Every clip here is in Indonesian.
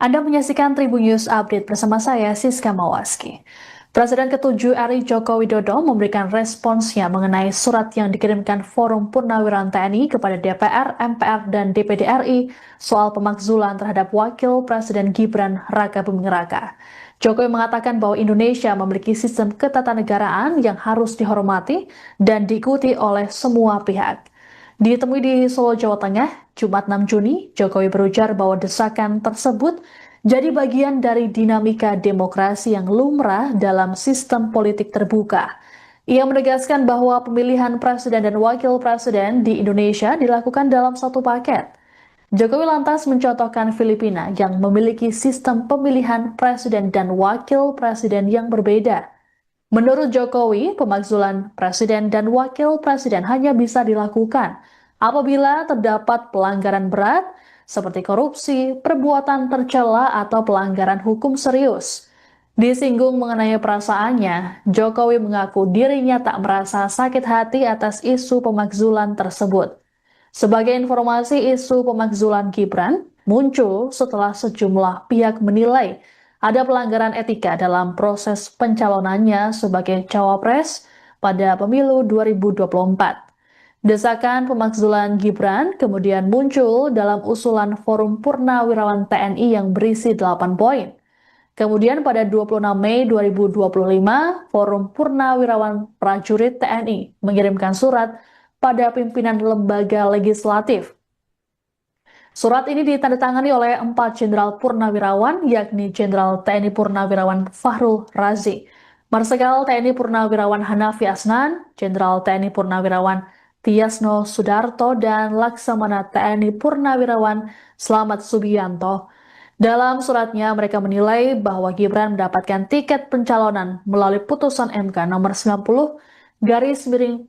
Anda menyaksikan Tribun News Update bersama saya, Siska Mawaski. Presiden ke-7 RI Joko Widodo memberikan responsnya mengenai surat yang dikirimkan Forum Purnawiran TNI kepada DPR, MPR, dan DPD RI soal pemakzulan terhadap Wakil Presiden Gibran Raka Buming Raka. Jokowi mengatakan bahwa Indonesia memiliki sistem ketatanegaraan yang harus dihormati dan diikuti oleh semua pihak. Ditemui di Solo, Jawa Tengah, Jumat 6 Juni, Jokowi berujar bahwa desakan tersebut jadi bagian dari dinamika demokrasi yang lumrah dalam sistem politik terbuka. Ia menegaskan bahwa pemilihan presiden dan wakil presiden di Indonesia dilakukan dalam satu paket. Jokowi lantas mencontohkan Filipina yang memiliki sistem pemilihan presiden dan wakil presiden yang berbeda. Menurut Jokowi, pemakzulan presiden dan wakil presiden hanya bisa dilakukan apabila terdapat pelanggaran berat seperti korupsi, perbuatan tercela, atau pelanggaran hukum serius. Disinggung mengenai perasaannya, Jokowi mengaku dirinya tak merasa sakit hati atas isu pemakzulan tersebut. Sebagai informasi, isu pemakzulan Gibran muncul setelah sejumlah pihak menilai ada pelanggaran etika dalam proses pencalonannya sebagai cawapres pada pemilu 2024. Desakan pemakzulan Gibran kemudian muncul dalam usulan Forum Purnawirawan TNI yang berisi 8 poin. Kemudian pada 26 Mei 2025, Forum Purnawirawan Prajurit TNI mengirimkan surat pada pimpinan lembaga legislatif. Surat ini ditandatangani oleh 4 Jenderal Purnawirawan, yakni Jenderal TNI Purnawirawan Fahrul Razi, Marsikal TNI Purnawirawan Hanafi Asnan, Jenderal TNI Purnawirawan Tiasno Sudarto, dan Laksamana TNI Purnawirawan Slamet Subianto. Dalam suratnya, mereka menilai bahwa Gibran mendapatkan tiket pencalonan melalui putusan MK nomor 90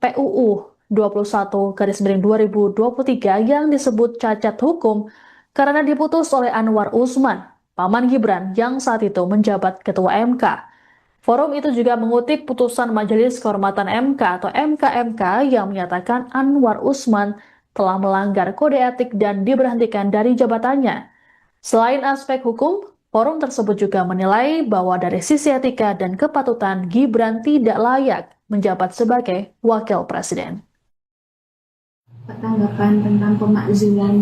PUU 21 2023 yang disebut cacat hukum karena diputus oleh Anwar Usman, paman Gibran yang saat itu menjabat Ketua MK. Forum itu juga mengutip putusan Majelis Kehormatan MK atau MKMK yang menyatakan Anwar Usman telah melanggar kode etik dan diberhentikan dari jabatannya. Selain aspek hukum, forum tersebut juga menilai bahwa dari sisi etika dan kepatutan Gibran tidak layak menjabat sebagai wakil presiden. Tanggapan tentang pemakzulan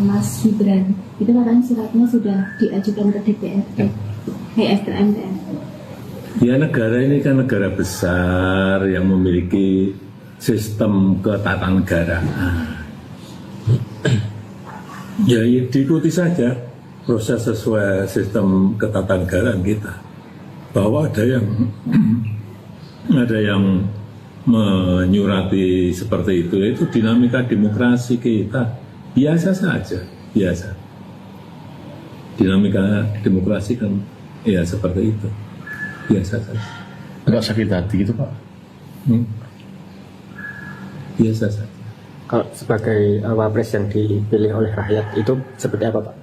Mas Gibran, itu katanya suratnya sudah diajukan ke DPRD, ke MPR. Ya, negara ini kan negara besar yang memiliki sistem ketatanegaraan. Ya, diikuti saja proses sesuai sistem ketatanegaraan kita. Bahwa ada yang menyurati seperti itu dinamika demokrasi kita. Biasa saja, biasa. Dinamika demokrasi kan ya seperti itu. Biasa saja. Agak sakit hati gitu Pak? Biasa saja. Kalau sebagai wapres yang dipilih oleh rakyat itu seperti apa Pak?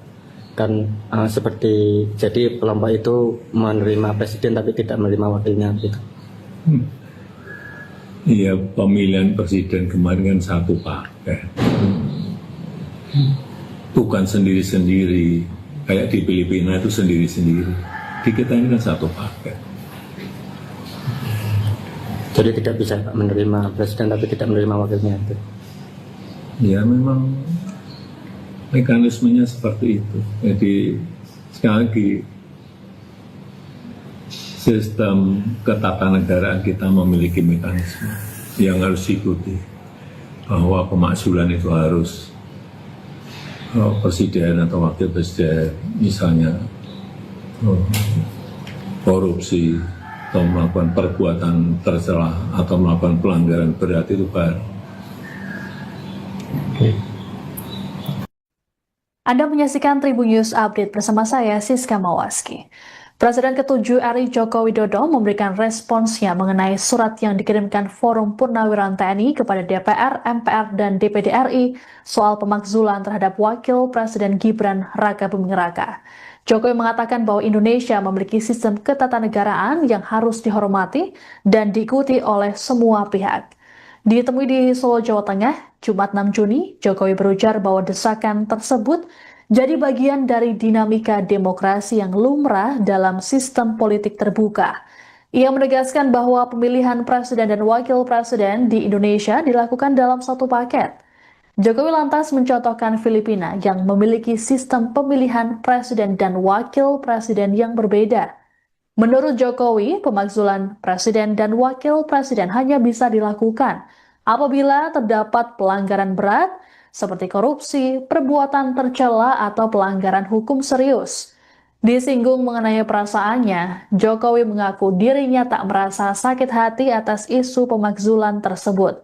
Kan seperti jadi kelompok itu menerima presiden tapi tidak menerima wakilnya gitu. Iya, pemilihan presiden kemarin kan satu paket. Bukan sendiri-sendiri. Kayak di Filipina itu sendiri-sendiri. Di kita ini kan satu paket. Jadi tidak bisa Pak menerima presiden tapi tidak menerima wakilnya itu. Ya memang mekanismenya seperti itu. Jadi sekali lagi sistem ketatanegaraan kita memiliki mekanisme yang harus diikuti, bahwa pemakzulan itu harus presiden atau wakil presiden misalnya korupsi atau melakukan perbuatan tercela atau melakukan pelanggaran berat itu baru. Anda menyaksikan Tribun News Update bersama saya, Siska Mawaski. Presiden ke-7 RI Joko Widodo memberikan responsnya mengenai surat yang dikirimkan Forum Purnawiran TNI kepada DPR, MPR, dan DPD RI soal pemakzulan terhadap Wakil Presiden Gibran Raka Buming Raka. Jokowi mengatakan bahwa Indonesia memiliki sistem ketatanegaraan yang harus dihormati dan diikuti oleh semua pihak. Ditemui di Solo, Jawa Tengah, Jumat 6 Juni, Jokowi berujar bahwa desakan tersebut jadi bagian dari dinamika demokrasi yang lumrah dalam sistem politik terbuka. Ia menegaskan bahwa pemilihan presiden dan wakil presiden di Indonesia dilakukan dalam satu paket. Jokowi lantas mencontohkan Filipina yang memiliki sistem pemilihan presiden dan wakil presiden yang berbeda. Menurut Jokowi, pemakzulan presiden dan wakil presiden hanya bisa dilakukan apabila terdapat pelanggaran berat seperti korupsi, perbuatan tercela, atau pelanggaran hukum serius. Disinggung mengenai perasaannya, Jokowi mengaku dirinya tak merasa sakit hati atas isu pemakzulan tersebut.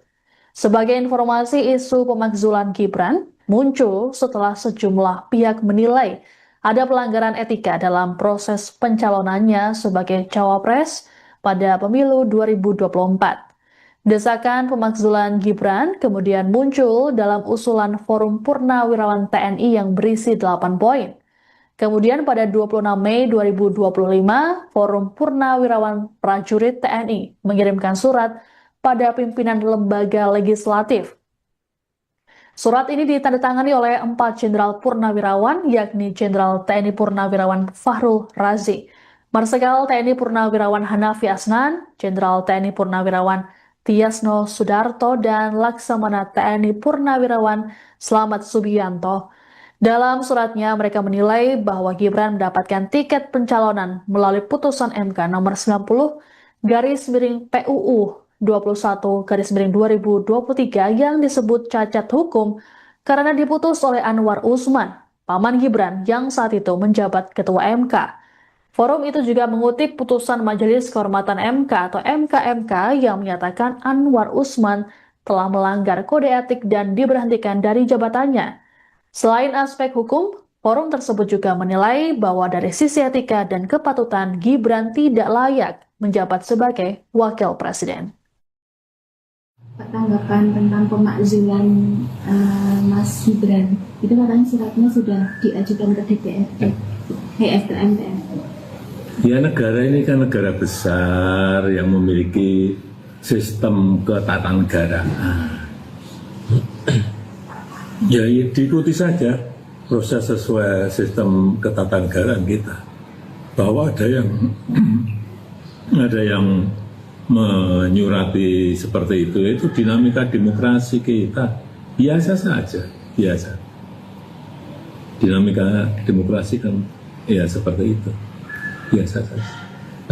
Sebagai informasi, isu pemakzulan Gibran muncul setelah sejumlah pihak menilai ada pelanggaran etika dalam proses pencalonannya sebagai cawapres pada pemilu 2024. Desakan pemakzulan Gibran kemudian muncul dalam usulan Forum Purnawirawan TNI yang berisi 8 poin. Kemudian pada 26 Mei 2025, Forum Purnawirawan Prajurit TNI mengirimkan surat pada pimpinan lembaga legislatif. Surat ini ditandatangani oleh 4 Jenderal Purnawirawan, yakni Jenderal TNI Purnawirawan Fahrul Razi, Marsikal TNI Purnawirawan Hanafi Asnan, Jenderal TNI Purnawirawan Tiasno Sudarto, dan Laksamana TNI Purnawirawan Slamet Subianto. Dalam suratnya, mereka menilai bahwa Gibran mendapatkan tiket pencalonan melalui putusan MK nomor 90/PUU 21/2023 yang disebut cacat hukum karena diputus oleh Anwar Usman, paman Gibran yang saat itu menjabat Ketua MK. Forum itu juga mengutip putusan Majelis Kehormatan MK atau MKMK yang menyatakan Anwar Usman telah melanggar kode etik dan diberhentikan dari jabatannya. Selain aspek hukum, forum tersebut juga menilai bahwa dari sisi etika dan kepatutan Gibran tidak layak menjabat sebagai wakil presiden. Tanggapan tentang pemakzulan Mas Gibran, itu katanya suratnya sudah diajukan ke DPRD, MPR. Ya, negara ini kan negara besar yang memiliki sistem ketatanegaraan. Ya, diikuti saja proses sesuai sistem ketatanegaraan kita. Bahwa ada yang menyurati seperti itu dinamika demokrasi kita. Biasa saja, biasa. Dinamika demokrasi kan ya seperti itu. Biasa saja.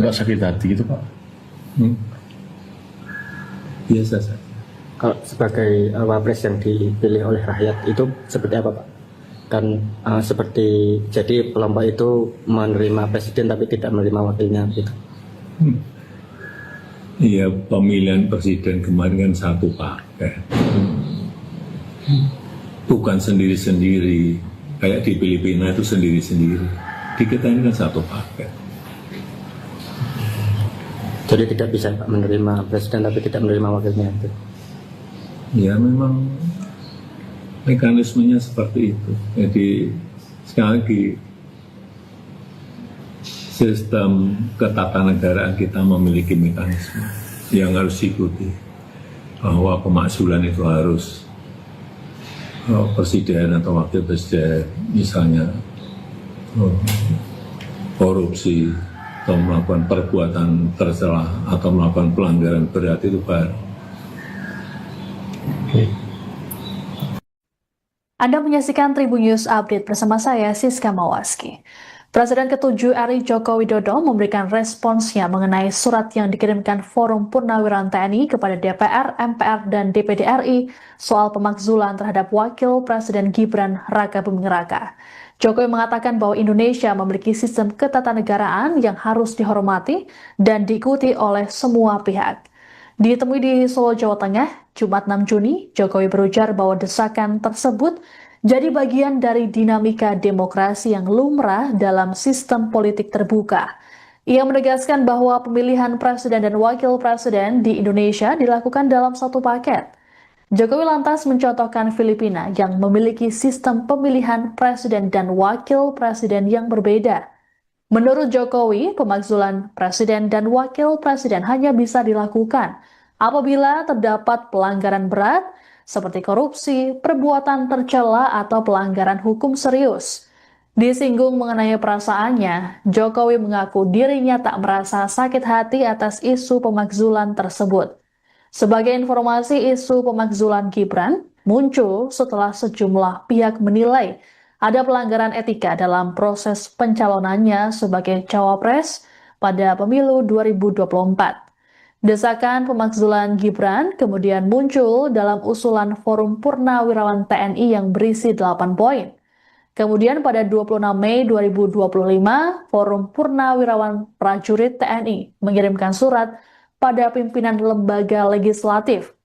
Agak sakit hati gitu Pak? Biasa saja. Kalau sebagai wapres yang dipilih oleh rakyat itu seperti apa Pak? Kan seperti jadi kelompok itu menerima presiden tapi tidak menerima wakilnya gitu. Iya, pemilihan presiden kemarin kan satu paket. Bukan sendiri-sendiri. Kayak di Filipina itu sendiri-sendiri. Di kita ini kan satu paket. Jadi tidak bisa Pak menerima presiden tapi tidak menerima wakilnya itu. Ya memang mekanismenya seperti itu. Jadi sekali lagi sistem ketatanegaraan kita memiliki mekanisme yang harus diikuti, bahwa pemakzulan itu harus presiden atau wakil presiden misalnya korupsi atau melakukan perbuatan tercela atau melakukan pelanggaran berat itu baru. Anda menyaksikan Tribun News Update bersama saya, Siska Mawaski. Presiden ke-7 RI Joko Widodo memberikan responsnya mengenai surat yang dikirimkan Forum Purnawirawan TNI kepada DPR, MPR, dan DPD RI soal pemakzulan terhadap Wakil Presiden Gibran Raka Buming Raka. Jokowi mengatakan bahwa Indonesia memiliki sistem ketatanegaraan yang harus dihormati dan diikuti oleh semua pihak. Ditemui di Solo, Jawa Tengah, Jumat 6 Juni, Jokowi berujar bahwa desakan tersebut jadi bagian dari dinamika demokrasi yang lumrah dalam sistem politik terbuka. Ia menegaskan bahwa pemilihan presiden dan wakil presiden di Indonesia dilakukan dalam satu paket. Jokowi lantas mencontohkan Filipina yang memiliki sistem pemilihan presiden dan wakil presiden yang berbeda. Menurut Jokowi, pemakzulan presiden dan wakil presiden hanya bisa dilakukan apabila terdapat pelanggaran berat seperti korupsi, perbuatan tercela, atau pelanggaran hukum serius. Disinggung mengenai perasaannya, Jokowi mengaku dirinya tak merasa sakit hati atas isu pemakzulan tersebut. Sebagai informasi, isu pemakzulan Gibran muncul setelah sejumlah pihak menilai ada pelanggaran etika dalam proses pencalonannya sebagai cawapres pada pemilu 2024. Desakan pemakzulan Gibran kemudian muncul dalam usulan Forum Purnawirawan TNI yang berisi 8 poin. Kemudian pada 26 Mei 2025, Forum Purnawirawan Prajurit TNI mengirimkan surat pada pimpinan lembaga legislatif.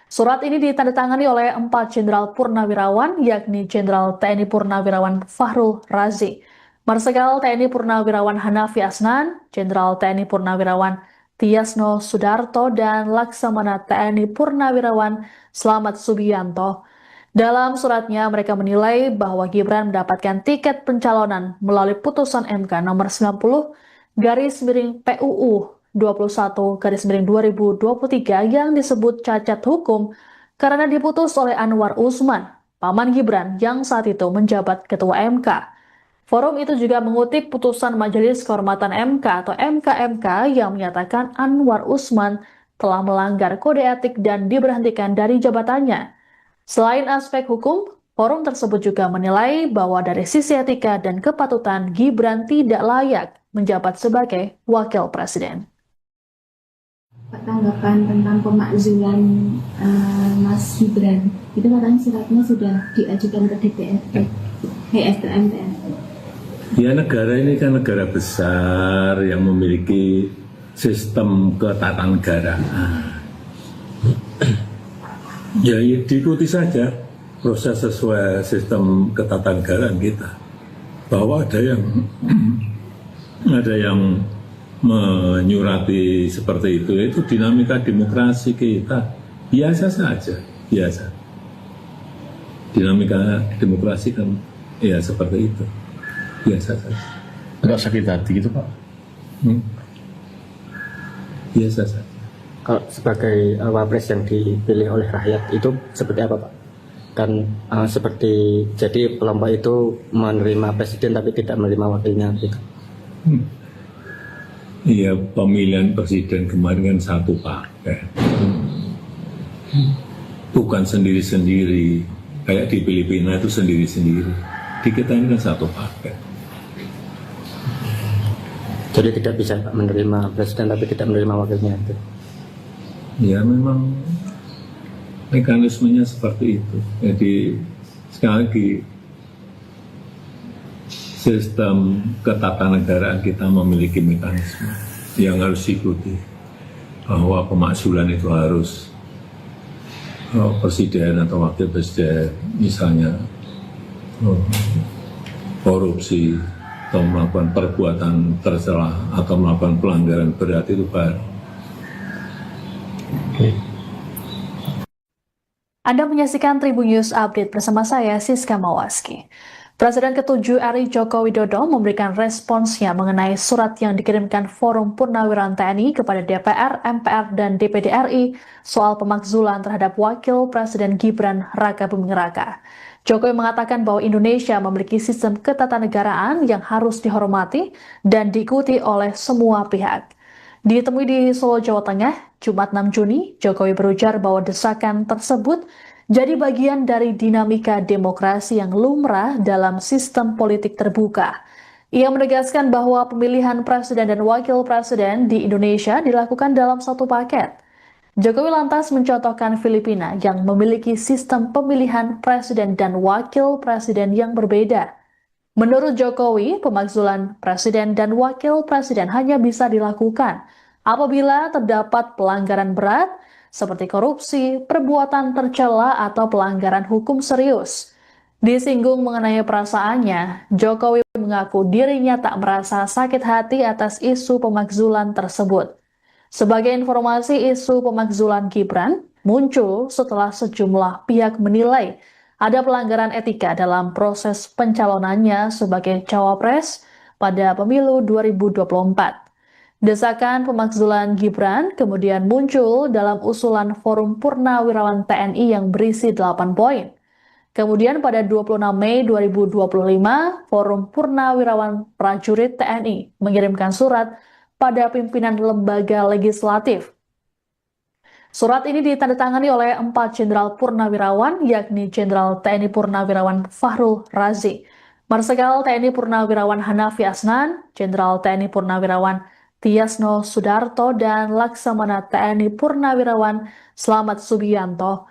Surat ini ditandatangani oleh 4 Jenderal Purnawirawan, yakni Jenderal TNI Purnawirawan Fahrul Razi, Marsikal TNI Purnawirawan Hanafi Asnan, Jenderal TNI Purnawirawan Tiasno Sudarto, dan Laksamana TNI Purnawirawan Slamet Subianto. Dalam suratnya, mereka menilai bahwa Gibran mendapatkan tiket pencalonan melalui putusan MK nomor 90/PUU 21/2023 yang disebut cacat hukum karena diputus oleh Anwar Usman, paman Gibran yang saat itu menjabat Ketua MK. Forum itu juga mengutip putusan Majelis Kehormatan MK atau MKMK yang menyatakan Anwar Usman telah melanggar kode etik dan diberhentikan dari jabatannya. Selain aspek hukum, forum tersebut juga menilai bahwa dari sisi etika dan kepatutan Gibran tidak layak menjabat sebagai wakil presiden. Tanggapan tentang pemakzulan Mas Gibran, itu katanya suratnya sudah diajukan ke DPRD, SDM MPR. Ya, negara ini kan negara besar yang memiliki sistem ketatanegaraan. Ya, diikuti saja proses sesuai sistem ketatanegaraan kita. Bahwa ada yang menyurati seperti itu dinamika demokrasi kita. Biasa saja, biasa. Dinamika demokrasi kan ya seperti itu. Biasa saja. Agak sakit hati gitu Pak? Biasa saja. Kalau sebagai wapres yang dipilih oleh rakyat itu seperti apa Pak? Kan seperti jadi kelompok itu menerima presiden tapi tidak menerima wakilnya gitu. Iya, pemilihan presiden kemarin kan satu paket. Bukan sendiri-sendiri. Kayak di Filipina itu sendiri-sendiri. Di kita ini kan satu paket. Jadi tidak bisa Pak menerima presiden tapi tidak menerima wakilnya itu. Ya memang mekanismenya seperti itu. Jadi sekali lagi sistem ketatanegaraan kita memiliki mekanisme yang harus diikuti, bahwa pemakzulan itu harus presiden atau wakil presiden misalnya korupsi atau melakukan perbuatan tercela atau melakukan pelanggaran berat itu baru. Anda menyaksikan Tribun News Update bersama saya, Siska Mawaski. Presiden ke-7 RI Joko Widodo memberikan responsnya mengenai surat yang dikirimkan Forum Purnawirawan TNI kepada DPR, MPR, dan DPD RI soal pemakzulan terhadap Wakil Presiden Gibran Raka Buming Raka. Jokowi mengatakan bahwa Indonesia memiliki sistem ketatanegaraan yang harus dihormati dan diikuti oleh semua pihak. Ditemui di Solo, Jawa Tengah, Jumat 6 Juni, Jokowi berujar bahwa desakan tersebut jadi bagian dari dinamika demokrasi yang lumrah dalam sistem politik terbuka. Ia menegaskan bahwa pemilihan presiden dan wakil presiden di Indonesia dilakukan dalam satu paket. Jokowi lantas mencontohkan Filipina yang memiliki sistem pemilihan presiden dan wakil presiden yang berbeda. Menurut Jokowi, pemakzulan presiden dan wakil presiden hanya bisa dilakukan apabila terdapat pelanggaran berat seperti korupsi, perbuatan tercela, atau pelanggaran hukum serius. Disinggung mengenai perasaannya, Jokowi mengaku dirinya tak merasa sakit hati atas isu pemakzulan tersebut. Sebagai informasi, isu pemakzulan Gibran muncul setelah sejumlah pihak menilai ada pelanggaran etika dalam proses pencalonannya sebagai cawapres pada pemilu 2024. Desakan pemakzulan Gibran kemudian muncul dalam usulan Forum Purnawirawan TNI yang berisi 8 poin. Kemudian pada 26 Mei 2025, Forum Purnawirawan Prajurit TNI mengirimkan surat pada pimpinan lembaga legislatif. Surat ini ditandatangani oleh 4 jenderal purnawirawan, yakni Jenderal TNI Purnawirawan Fahrul Razi, Marsikal TNI Purnawirawan Hanafi Asnan, Jenderal TNI Purnawirawan Tiasno Sudarto, dan Laksamana TNI Purnawirawan Slamet Subianto.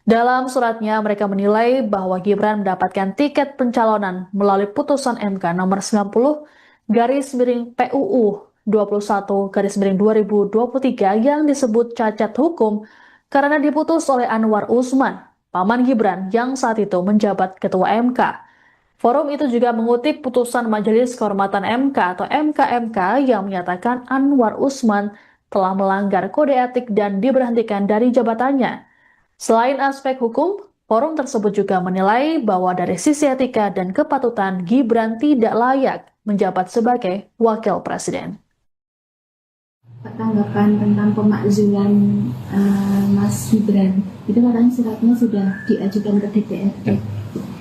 Dalam suratnya, mereka menilai bahwa Gibran mendapatkan tiket pencalonan melalui putusan MK nomor 90/PUU 21/2023 yang disebut cacat hukum karena diputus oleh Anwar Usman, paman Gibran yang saat itu menjabat Ketua MK. Forum itu juga mengutip putusan Majelis Kehormatan MK atau MKMK yang menyatakan Anwar Usman telah melanggar kode etik dan diberhentikan dari jabatannya. Selain aspek hukum, forum tersebut juga menilai bahwa dari sisi etika dan kepatutan Gibran tidak layak menjabat sebagai wakil presiden. Tanggapan tentang pemakzulan Mas Gibran, itu katanya suratnya sudah diajukan ke DPRD,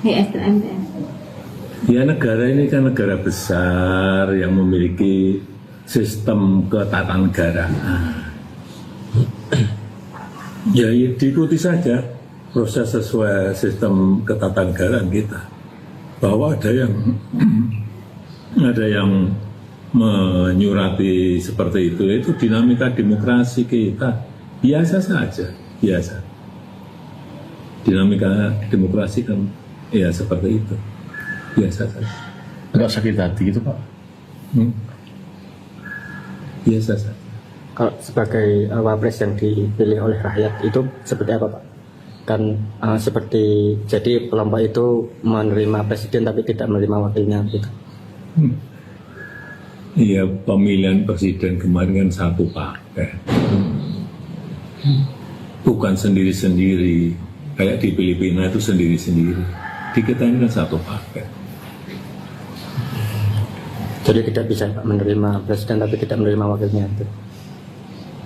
MPR. Ya, negara ini kan negara besar yang memiliki sistem ketatanegaraan. Ya, diikuti saja proses sesuai sistem ketatanegaraan kita. Bahwa ada yang menyurati seperti itu dinamika demokrasi kita. Biasa saja, biasa. Dinamika demokrasi kan ya seperti itu. Biasa saja. Agak sakit hati gitu Pak. Biasa saja. Kalau sebagai wapres yang dipilih oleh rakyat itu seperti apa Pak? Kan seperti jadi kelompok itu menerima presiden tapi tidak menerima wakilnya gitu. Iya, pemilihan presiden kemarin kan satu paket. Bukan sendiri-sendiri. Kayak di Filipina itu sendiri-sendiri. Di kita ini kan satu paket. Jadi tidak bisa Pak menerima presiden tapi tidak menerima wakilnya itu.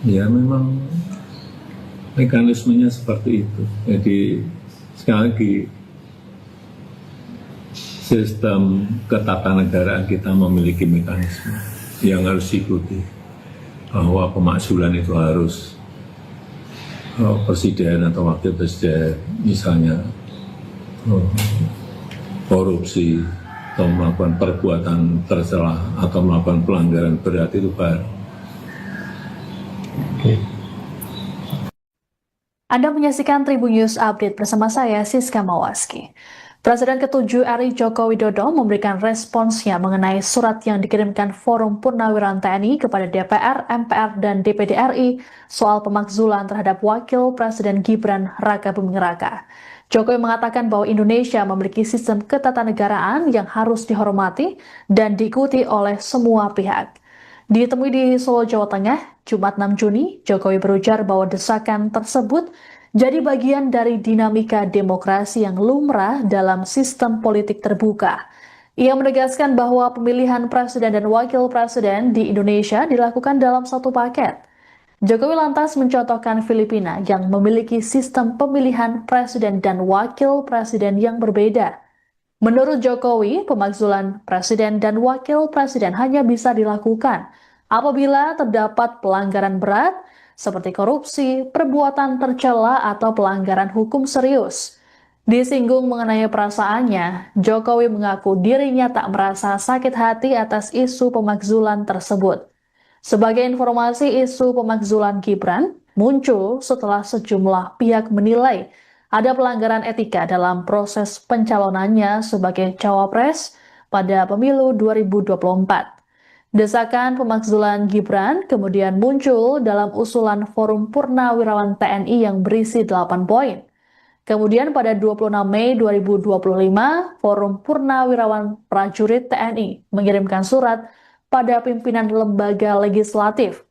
Ya memang mekanismenya seperti itu. Jadi sekali lagi sistem ketatanegaraan kita memiliki mekanisme yang harus diikuti, bahwa pemakzulan itu harus presiden atau wakil presiden misalnya korupsi atau melakukan perbuatan tercela atau melakukan pelanggaran berat itu baru. Anda menyaksikan Tribun News Update bersama saya, Siska Mawaski. Presiden ke-7 RI Joko Widodo memberikan responsnya mengenai surat yang dikirimkan Forum Purnawirawan TNI kepada DPR, MPR, dan DPD RI soal pemakzulan terhadap Wakil Presiden Gibran Raka Buming Raka. Jokowi mengatakan bahwa Indonesia memiliki sistem ketatanegaraan yang harus dihormati dan diikuti oleh semua pihak. Ditemui di Solo, Jawa Tengah, Jumat 6 Juni, Jokowi berujar bahwa desakan tersebut jadi bagian dari dinamika demokrasi yang lumrah dalam sistem politik terbuka. Ia menegaskan bahwa pemilihan presiden dan wakil presiden di Indonesia dilakukan dalam satu paket. Jokowi lantas mencontohkan Filipina yang memiliki sistem pemilihan presiden dan wakil presiden yang berbeda. Menurut Jokowi, pemakzulan presiden dan wakil presiden hanya bisa dilakukan apabila terdapat pelanggaran berat seperti korupsi, perbuatan tercela, atau pelanggaran hukum serius. Disinggung mengenai perasaannya, Jokowi mengaku dirinya tak merasa sakit hati atas isu pemakzulan tersebut. Sebagai informasi, isu pemakzulan Gibran muncul setelah sejumlah pihak menilai ada pelanggaran etika dalam proses pencalonannya sebagai cawapres pada pemilu 2024. Desakan pemakzulan Gibran kemudian muncul dalam usulan Forum Purnawirawan TNI yang berisi 8 poin. Kemudian pada 26 Mei 2025, Forum Purnawirawan Prajurit TNI mengirimkan surat pada pimpinan lembaga legislatif.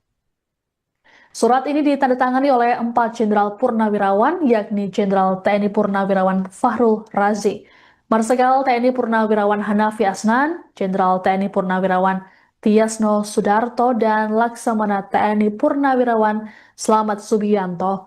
Surat ini ditandatangani oleh 4 jenderal purnawirawan, yakni Jenderal TNI Purnawirawan Fahrul Razi, Marsikal TNI Purnawirawan Hanafi Asnan, Jenderal TNI Purnawirawan Tiasno Sudarto, dan Laksamana TNI Purnawirawan Slamet Subianto.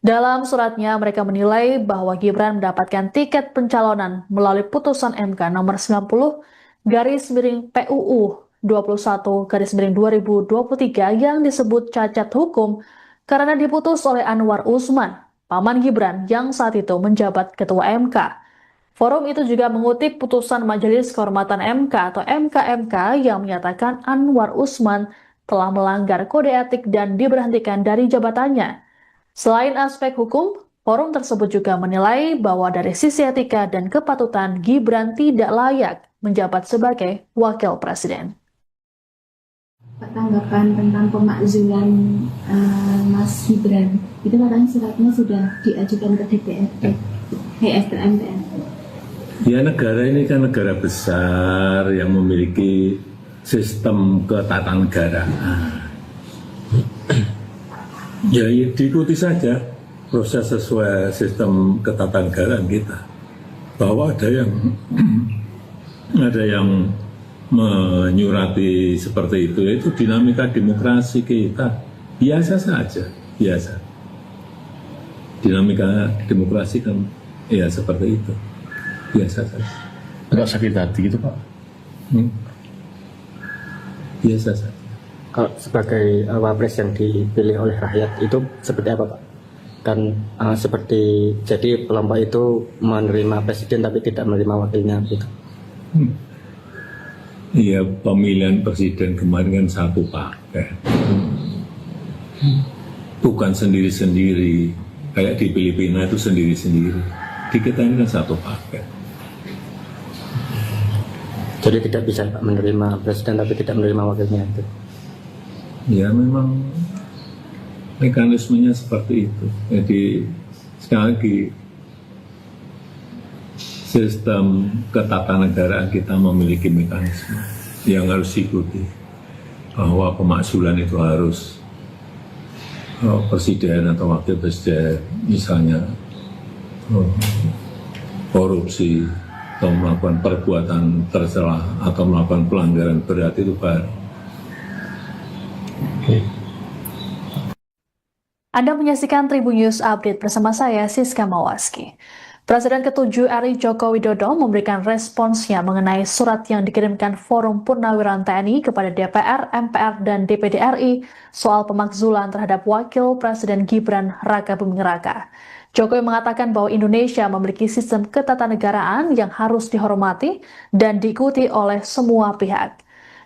Dalam suratnya, mereka menilai bahwa Gibran mendapatkan tiket pencalonan melalui putusan MK nomor 90 garis miring PUU 21 garis miring 2023 yang disebut cacat hukum karena diputus oleh Anwar Usman, paman Gibran yang saat itu menjabat ketua MK. Forum itu juga mengutip putusan Majelis Kehormatan MK atau MKMK yang menyatakan Anwar Usman telah melanggar kode etik dan diberhentikan dari jabatannya. Selain aspek hukum, forum tersebut juga menilai bahwa dari sisi etika dan kepatutan Gibran tidak layak menjabat sebagai wakil presiden. Tanggapan tentang pemakzulan Mas Gibran, itu katanya suratnya sudah diajukan ke DPRD, MPR. Ya, negara ini kan negara besar yang memiliki sistem ketatanegaraan. Ya, diikuti saja proses sesuai sistem ketatanegaraan kita. Bahwa ada yang menyurati seperti itu dinamika demokrasi kita. Biasa saja, biasa. Dinamika demokrasi kan ya seperti itu. Biasa saja. Agak sakit hati gitu Pak. Biasa saja. Kalau sebagai wapres yang dipilih oleh rakyat itu seperti apa Pak? Kan seperti jadi kelompok itu menerima presiden tapi tidak menerima wakilnya gitu. Iya, pemilihan presiden kemarin kan satu paket. Bukan sendiri-sendiri. Kayak di Filipina itu sendiri-sendiri. Di kita ini kan satu paket. Jadi tidak bisa Pak menerima presiden tapi tidak menerima wakilnya itu. Ya memang mekanismenya seperti itu. Jadi sekali lagi sistem ketatanegaraan kita memiliki mekanisme yang harus diikuti, bahwa pemakzulan itu harus presiden atau wakil presiden misalnya korupsi atau melakukan perbuatan tercela atau melakukan pelanggaran berat itu baru. Anda menyaksikan Tribun News Update bersama saya, Siska Mawaski. Presiden ke-7 RI Joko Widodo memberikan responsnya mengenai surat yang dikirimkan Forum Purnawirawan TNI kepada DPR, MPR, dan DPD RI soal pemakzulan terhadap Wakil Presiden Gibran Raka Buming Raka. Jokowi mengatakan bahwa Indonesia memiliki sistem ketatanegaraan yang harus dihormati dan diikuti oleh semua pihak.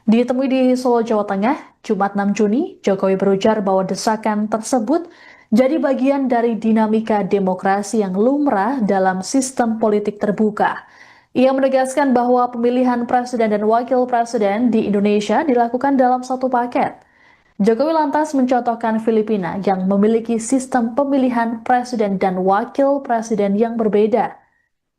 Ditemui di Solo, Jawa Tengah, Jumat 6 Juni, Jokowi berujar bahwa desakan tersebut jadi bagian dari dinamika demokrasi yang lumrah dalam sistem politik terbuka. Ia menegaskan bahwa pemilihan presiden dan wakil presiden di Indonesia dilakukan dalam satu paket. Jokowi lantas mencontohkan Filipina yang memiliki sistem pemilihan presiden dan wakil presiden yang berbeda.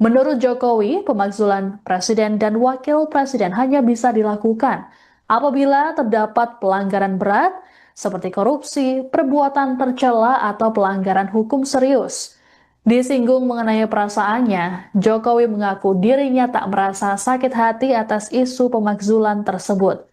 Menurut Jokowi, pemakzulan presiden dan wakil presiden hanya bisa dilakukan apabila terdapat pelanggaran berat seperti korupsi, perbuatan tercela, atau pelanggaran hukum serius. Disinggung mengenai perasaannya, Jokowi mengaku dirinya tak merasa sakit hati atas isu pemakzulan tersebut.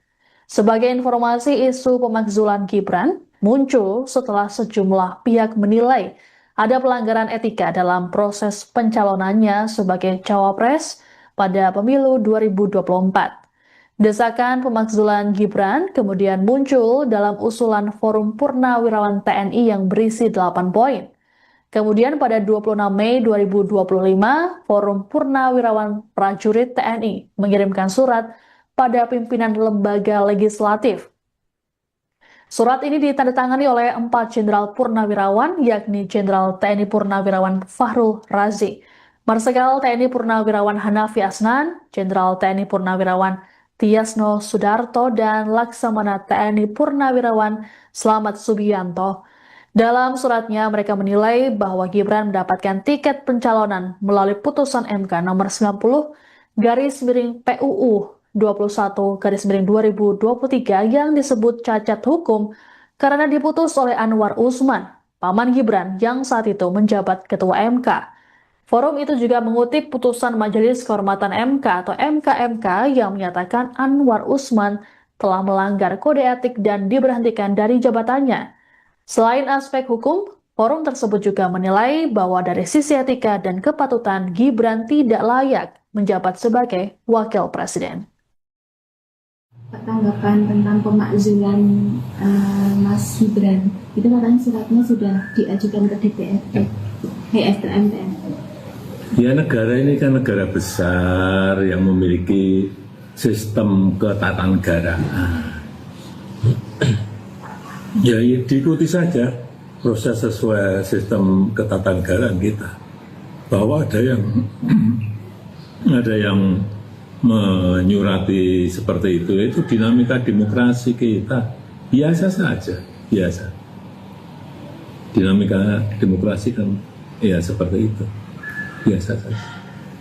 Sebagai informasi, isu pemakzulan Gibran muncul setelah sejumlah pihak menilai ada pelanggaran etika dalam proses pencalonannya sebagai cawapres pada pemilu 2024. Desakan pemakzulan Gibran kemudian muncul dalam usulan Forum Purnawirawan TNI yang berisi 8 poin. Kemudian pada 26 Mei 2025, Forum Purnawirawan Prajurit TNI mengirimkan surat pada pimpinan lembaga legislatif. Surat ini ditandatangani oleh 4 Jenderal Purnawirawan, yakni Jenderal TNI Purnawirawan Fahrul Razi, Marsikal TNI Purnawirawan Hanafi Asnan, Jenderal TNI Purnawirawan Tiasno Sudarto, dan Laksamana TNI Purnawirawan Slamet Subianto. Dalam suratnya, mereka menilai bahwa Gibran mendapatkan tiket pencalonan melalui putusan MK nomor 90 garis miring PUU 21 garis miring 2023 yang disebut cacat hukum karena diputus oleh Anwar Usman, paman Gibran yang saat itu menjabat ketua MK. Forum itu juga mengutip putusan Majelis Kehormatan MK atau MKMK yang menyatakan Anwar Usman telah melanggar kode etik dan diberhentikan dari jabatannya. Selain aspek hukum, forum tersebut juga menilai bahwa dari sisi etika dan kepatutan Gibran tidak layak menjabat sebagai wakil presiden. Tanggapan tentang pemakzulan Mas Gibran, itu katanya suratnya sudah diajukan ke DPRD, MPR. Ya, negara ini kan negara besar yang memiliki sistem ketatanegaraan. Ya, diikuti saja proses sesuai sistem ketatanegaraan kita. Bahwa ada yang menyurati seperti itu dinamika demokrasi kita. Biasa saja, biasa. Dinamika demokrasi kan ya seperti itu. Biasa saja.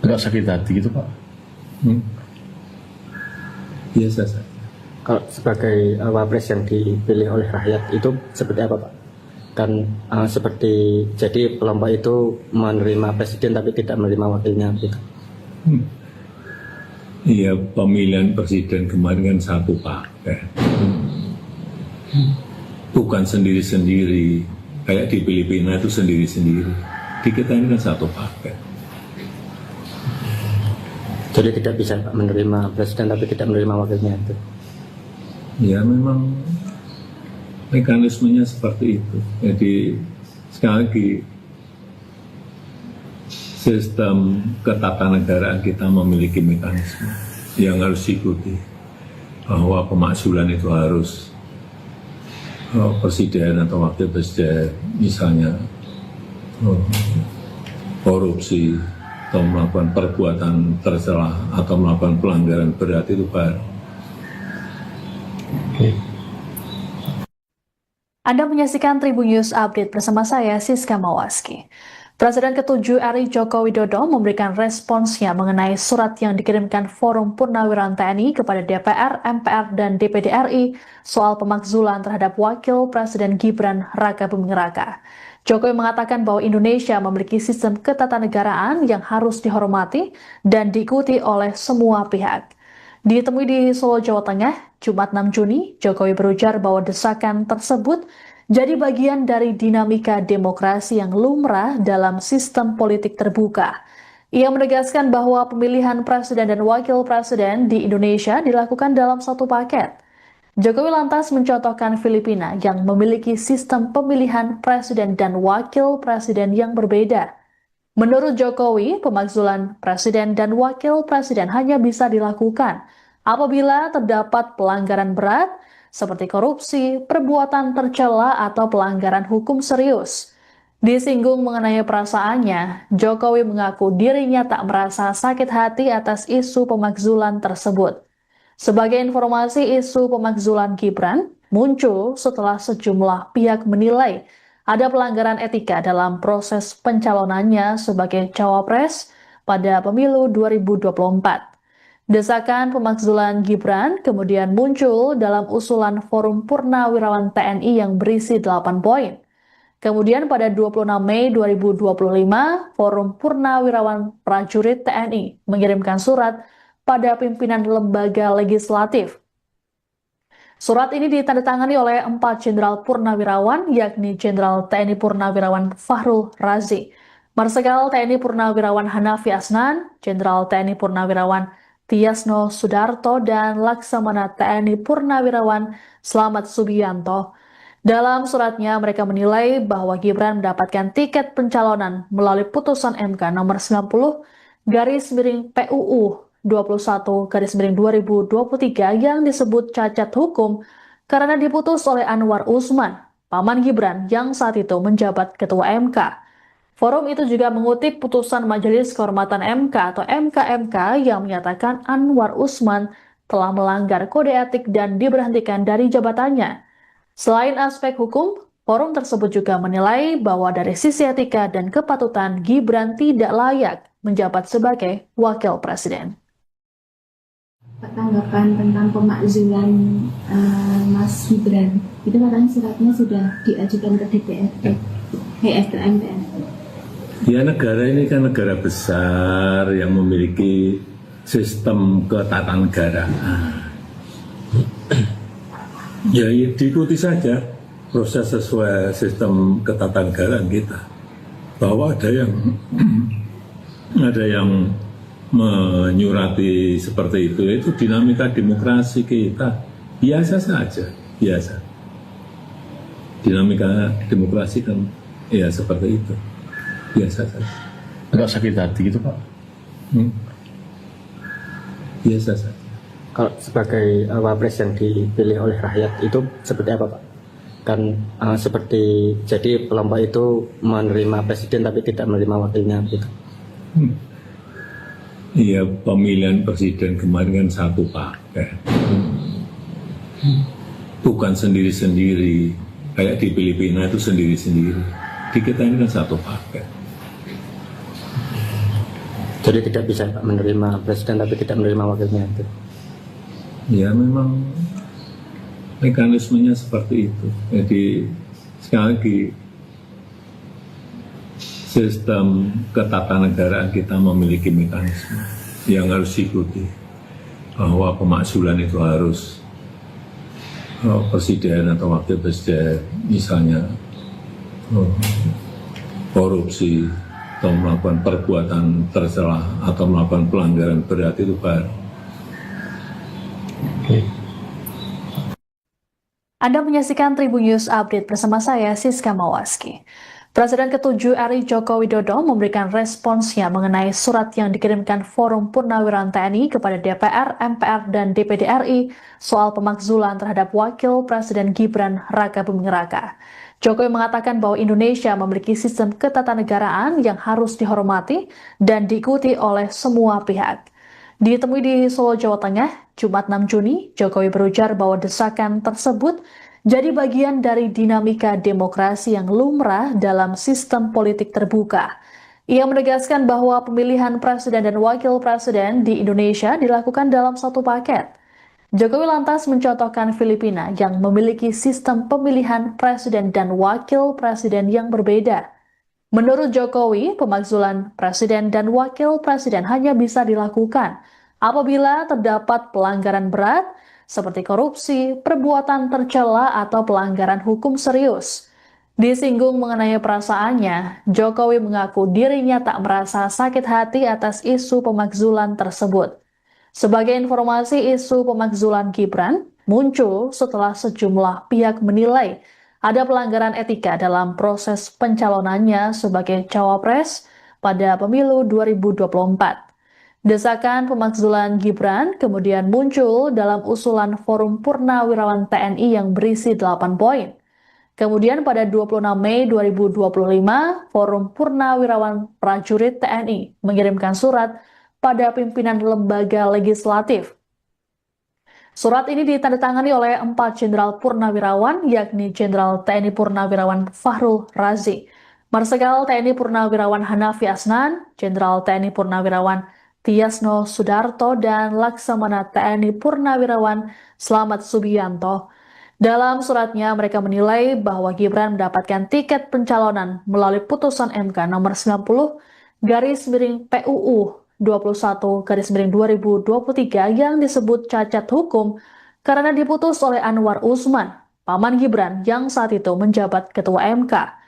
Agak sakit hati gitu Pak. Biasa saja. Kalau sebagai wapres yang dipilih oleh rakyat itu seperti apa Pak? Kan seperti jadi kelompok itu menerima presiden tapi tidak menerima wakilnya gitu. Iya, pemilihan presiden kemarin kan satu paket. Bukan sendiri-sendiri. Kayak di Filipina itu sendiri-sendiri. Di kita ini kan satu paket. Jadi tidak bisa Pak menerima presiden tapi tidak menerima wakilnya itu. Ya memang mekanismenya seperti itu. Jadi sekali lagi sistem ketatanegaraan kita memiliki mekanisme yang harus diikuti, bahwa pemakzulan itu harus presiden atau wakil presiden misalnya korupsi atau melakukan perbuatan tercela atau melakukan pelanggaran berat itu baru. Anda menyaksikan Tribun News Update bersama saya, Siska Mawaski. Presiden ke-7 RI Joko Widodo memberikan responsnya mengenai surat yang dikirimkan Forum Purnawiran TNI kepada DPR, MPR, dan DPD RI soal pemakzulan terhadap Wakil Presiden Gibran Raka Buming Raka. Jokowi mengatakan bahwa Indonesia memiliki sistem ketatanegaraan yang harus dihormati dan diikuti oleh semua pihak. Ditemui di Solo, Jawa Tengah, Jumat 6 Juni, Jokowi berujar bahwa desakan tersebut jadi bagian dari dinamika demokrasi yang lumrah dalam sistem politik terbuka. Ia menegaskan bahwa pemilihan presiden dan wakil presiden di Indonesia dilakukan dalam satu paket. Jokowi lantas mencontohkan Filipina yang memiliki sistem pemilihan presiden dan wakil presiden yang berbeda. Menurut Jokowi, pemakzulan presiden dan wakil presiden hanya bisa dilakukan apabila terdapat pelanggaran berat seperti korupsi, perbuatan tercela, atau pelanggaran hukum serius. Disinggung mengenai perasaannya, Jokowi mengaku dirinya tak merasa sakit hati atas isu pemakzulan tersebut. Sebagai informasi, isu pemakzulan Gibran muncul setelah sejumlah pihak menilai ada pelanggaran etika dalam proses pencalonannya sebagai cawapres pada pemilu 2024. Desakan pemakzulan Gibran kemudian muncul dalam usulan Forum Purnawirawan TNI yang berisi 8 poin. Kemudian pada 26 Mei 2025, Forum Purnawirawan Prajurit TNI mengirimkan surat pada pimpinan lembaga legislatif. Surat ini ditandatangani oleh 4 Jenderal Purnawirawan, yakni Jenderal TNI Purnawirawan Fahrul Razi, Marsikal TNI Purnawirawan Hanafi Asnan, Jenderal TNI Purnawirawan Tiasno Sudarto, dan Laksamana TNI Purnawirawan Slamet Subianto. Dalam suratnya, mereka menilai bahwa Gibran mendapatkan tiket pencalonan melalui putusan MK nomor 90/PUU 21/2023 yang disebut cacat hukum karena diputus oleh Anwar Usman, paman Gibran yang saat itu menjabat Ketua MK. Forum itu juga mengutip putusan Majelis Kehormatan MK atau MKMK yang menyatakan Anwar Usman telah melanggar kode etik dan diberhentikan dari jabatannya. Selain aspek hukum, forum tersebut juga menilai bahwa dari sisi etika dan kepatutan Gibran tidak layak menjabat sebagai wakil presiden. Tanggapan tentang pemakzulan Mas Gibran, itu katanya suratnya sudah diajukan ke DPRD, MPR. Ya, negara ini kan negara besar yang memiliki sistem ketatanegaraan. Ya, diikuti saja proses sesuai sistem ketatanegaraan kita. Bahwa ada yang menyurati seperti itu dinamika demokrasi kita biasa saja, biasa. Dinamika demokrasi kan ya seperti itu, biasa saja. Agak sakit hati gitu Pak. Biasa saja. Kalau sebagai wapres yang dipilih oleh rakyat itu seperti apa Pak? Kan seperti jadi kelompok itu menerima presiden tapi tidak menerima wakilnya gitu. Iya, pemilihan presiden kemarin kan satu paket. Bukan sendiri-sendiri, kayak di Filipina itu sendiri-sendiri. Di kita ini kan satu paket. Jadi tidak bisa Pak menerima presiden tapi tidak menerima wakilnya itu. Ya memang mekanismenya seperti itu. Jadi sekali lagi sistem ketatanegaraan kita memiliki mekanisme yang harus diikuti, bahwa pemakzulan itu harus presiden atau wakil presiden misalnya korupsi atau melakukan perbuatan tercela atau melakukan pelanggaran berat itu baru. Anda menyaksikan Tribun News Update bersama saya, Siska Mawaski. Presiden ke-7 RI Joko Widodo memberikan responsnya mengenai surat yang dikirimkan Forum Purnawirawan TNI kepada DPR, MPR, dan DPD RI soal pemakzulan terhadap Wakil Presiden Gibran Raka Buming Raka. Jokowi mengatakan bahwa Indonesia memiliki sistem ketatanegaraan yang harus dihormati dan diikuti oleh semua pihak. Ditemui di Solo, Jawa Tengah, Jumat 6 Juni, Jokowi berujar bahwa desakan tersebut jadi bagian dari dinamika demokrasi yang lumrah dalam sistem politik terbuka. Ia menegaskan bahwa pemilihan presiden dan wakil presiden di Indonesia dilakukan dalam satu paket. Jokowi lantas mencontohkan Filipina yang memiliki sistem pemilihan presiden dan wakil presiden yang berbeda. Menurut Jokowi, pemakzulan presiden dan wakil presiden hanya bisa dilakukan apabila terdapat pelanggaran berat seperti korupsi, perbuatan tercela, atau pelanggaran hukum serius. Disinggung mengenai perasaannya, Jokowi mengaku dirinya tak merasa sakit hati atas isu pemakzulan tersebut. Sebagai informasi, isu pemakzulan Gibran muncul setelah sejumlah pihak menilai ada pelanggaran etika dalam proses pencalonannya sebagai cawapres pada pemilu 2024. Desakan pemakzulan Gibran kemudian muncul dalam usulan Forum Purnawirawan TNI yang berisi 8 poin. Kemudian pada 26 Mei 2025, Forum Purnawirawan Prajurit TNI mengirimkan surat pada pimpinan lembaga legislatif. Surat ini ditandatangani oleh 4 Jenderal Purnawirawan, yakni Jenderal TNI Purnawirawan Fahrul Razi, Marsikal TNI Purnawirawan Hanafi Asnan, Jenderal TNI Purnawirawan Tiasno Sudarto, dan Laksamana TNI Purnawirawan Slamet Subianto. Dalam suratnya, mereka menilai bahwa Gibran mendapatkan tiket pencalonan melalui putusan MK nomor 90/PUU 21/2023 yang disebut cacat hukum karena diputus oleh Anwar Usman, paman Gibran yang saat itu menjabat Ketua MK.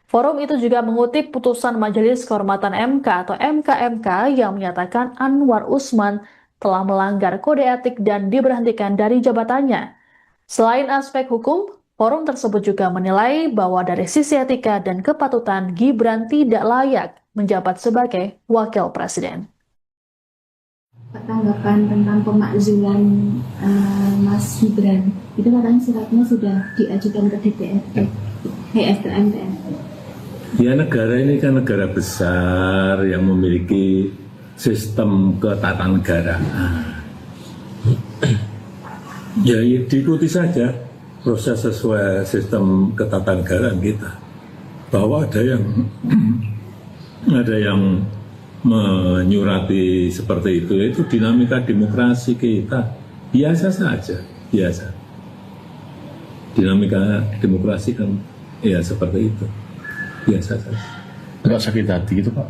Forum itu juga mengutip putusan Majelis Kehormatan MK atau MKMK yang menyatakan Anwar Usman telah melanggar kode etik dan diberhentikan dari jabatannya. Selain aspek hukum, forum tersebut juga menilai bahwa dari sisi etika dan kepatutan Gibran tidak layak menjabat sebagai wakil presiden. Tanggapan tentang pemakzulan Mas Gibran, itu katanya suratnya sudah diajukan ke DPRD, MPR. Ya, negara ini kan negara besar yang memiliki sistem ketatanegaraan. Ya, diikuti saja proses sesuai sistem ketatanegaraan kita. Bahwa ada yang menyurati seperti itu dinamika demokrasi kita biasa saja, biasa. Dinamika demokrasi kan ya seperti itu, biasa saja. Agak sakit hati gitu Pak.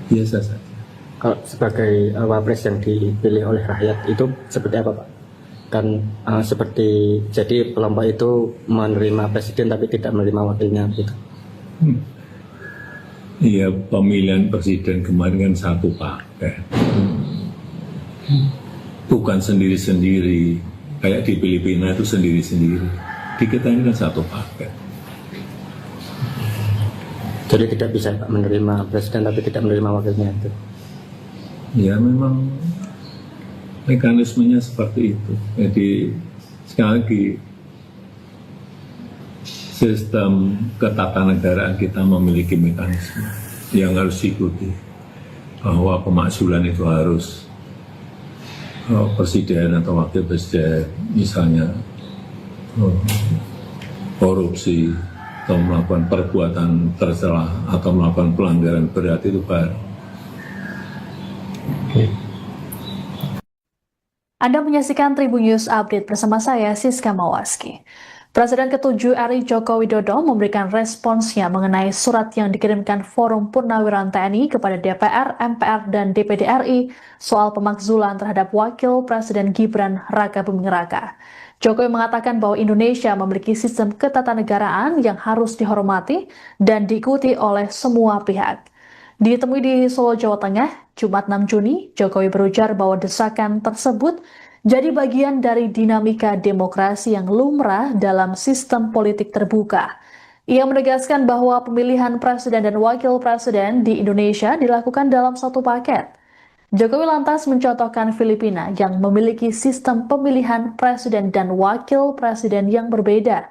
Biasa saja. Kalau sebagai wapres yang dipilih oleh rakyat itu seperti apa Pak? Kan seperti jadi kelompok itu menerima presiden tapi tidak menerima wakilnya gitu. Iya, pemilihan presiden kemarin kan satu paket. Bukan sendiri-sendiri, kayak di Filipina itu sendiri-sendiri. Di kita ini kan satu paket. Jadi tidak bisa Pak menerima presiden tapi tidak menerima wakilnya itu. Ya memang mekanismenya seperti itu. Jadi sekali lagi sistem ketatanegaraan kita memiliki mekanisme yang harus diikuti, bahwa pemakzulan itu harus presiden atau wakil presiden misalnya korupsi atau melakukan perbuatan tercela atau melakukan pelanggaran berat itu baru. Anda menyaksikan Tribun News Update bersama saya, Siska Mawaski. Presiden ke-7 RI Joko Widodo memberikan responsnya mengenai surat yang dikirimkan Forum Purnawirawan TNI kepada DPR, MPR, dan DPD RI soal pemakzulan terhadap Wakil Presiden Gibran Raka Buming Raka. Jokowi mengatakan bahwa Indonesia memiliki sistem ketatanegaraan yang harus dihormati dan diikuti oleh semua pihak. Ditemui di Solo, Jawa Tengah, Jumat 6 Juni, Jokowi berujar bahwa desakan tersebut jadi bagian dari dinamika demokrasi yang lumrah dalam sistem politik terbuka. Ia menegaskan bahwa pemilihan presiden dan wakil presiden di Indonesia dilakukan dalam satu paket. Jokowi lantas mencontohkan Filipina yang memiliki sistem pemilihan presiden dan wakil presiden yang berbeda.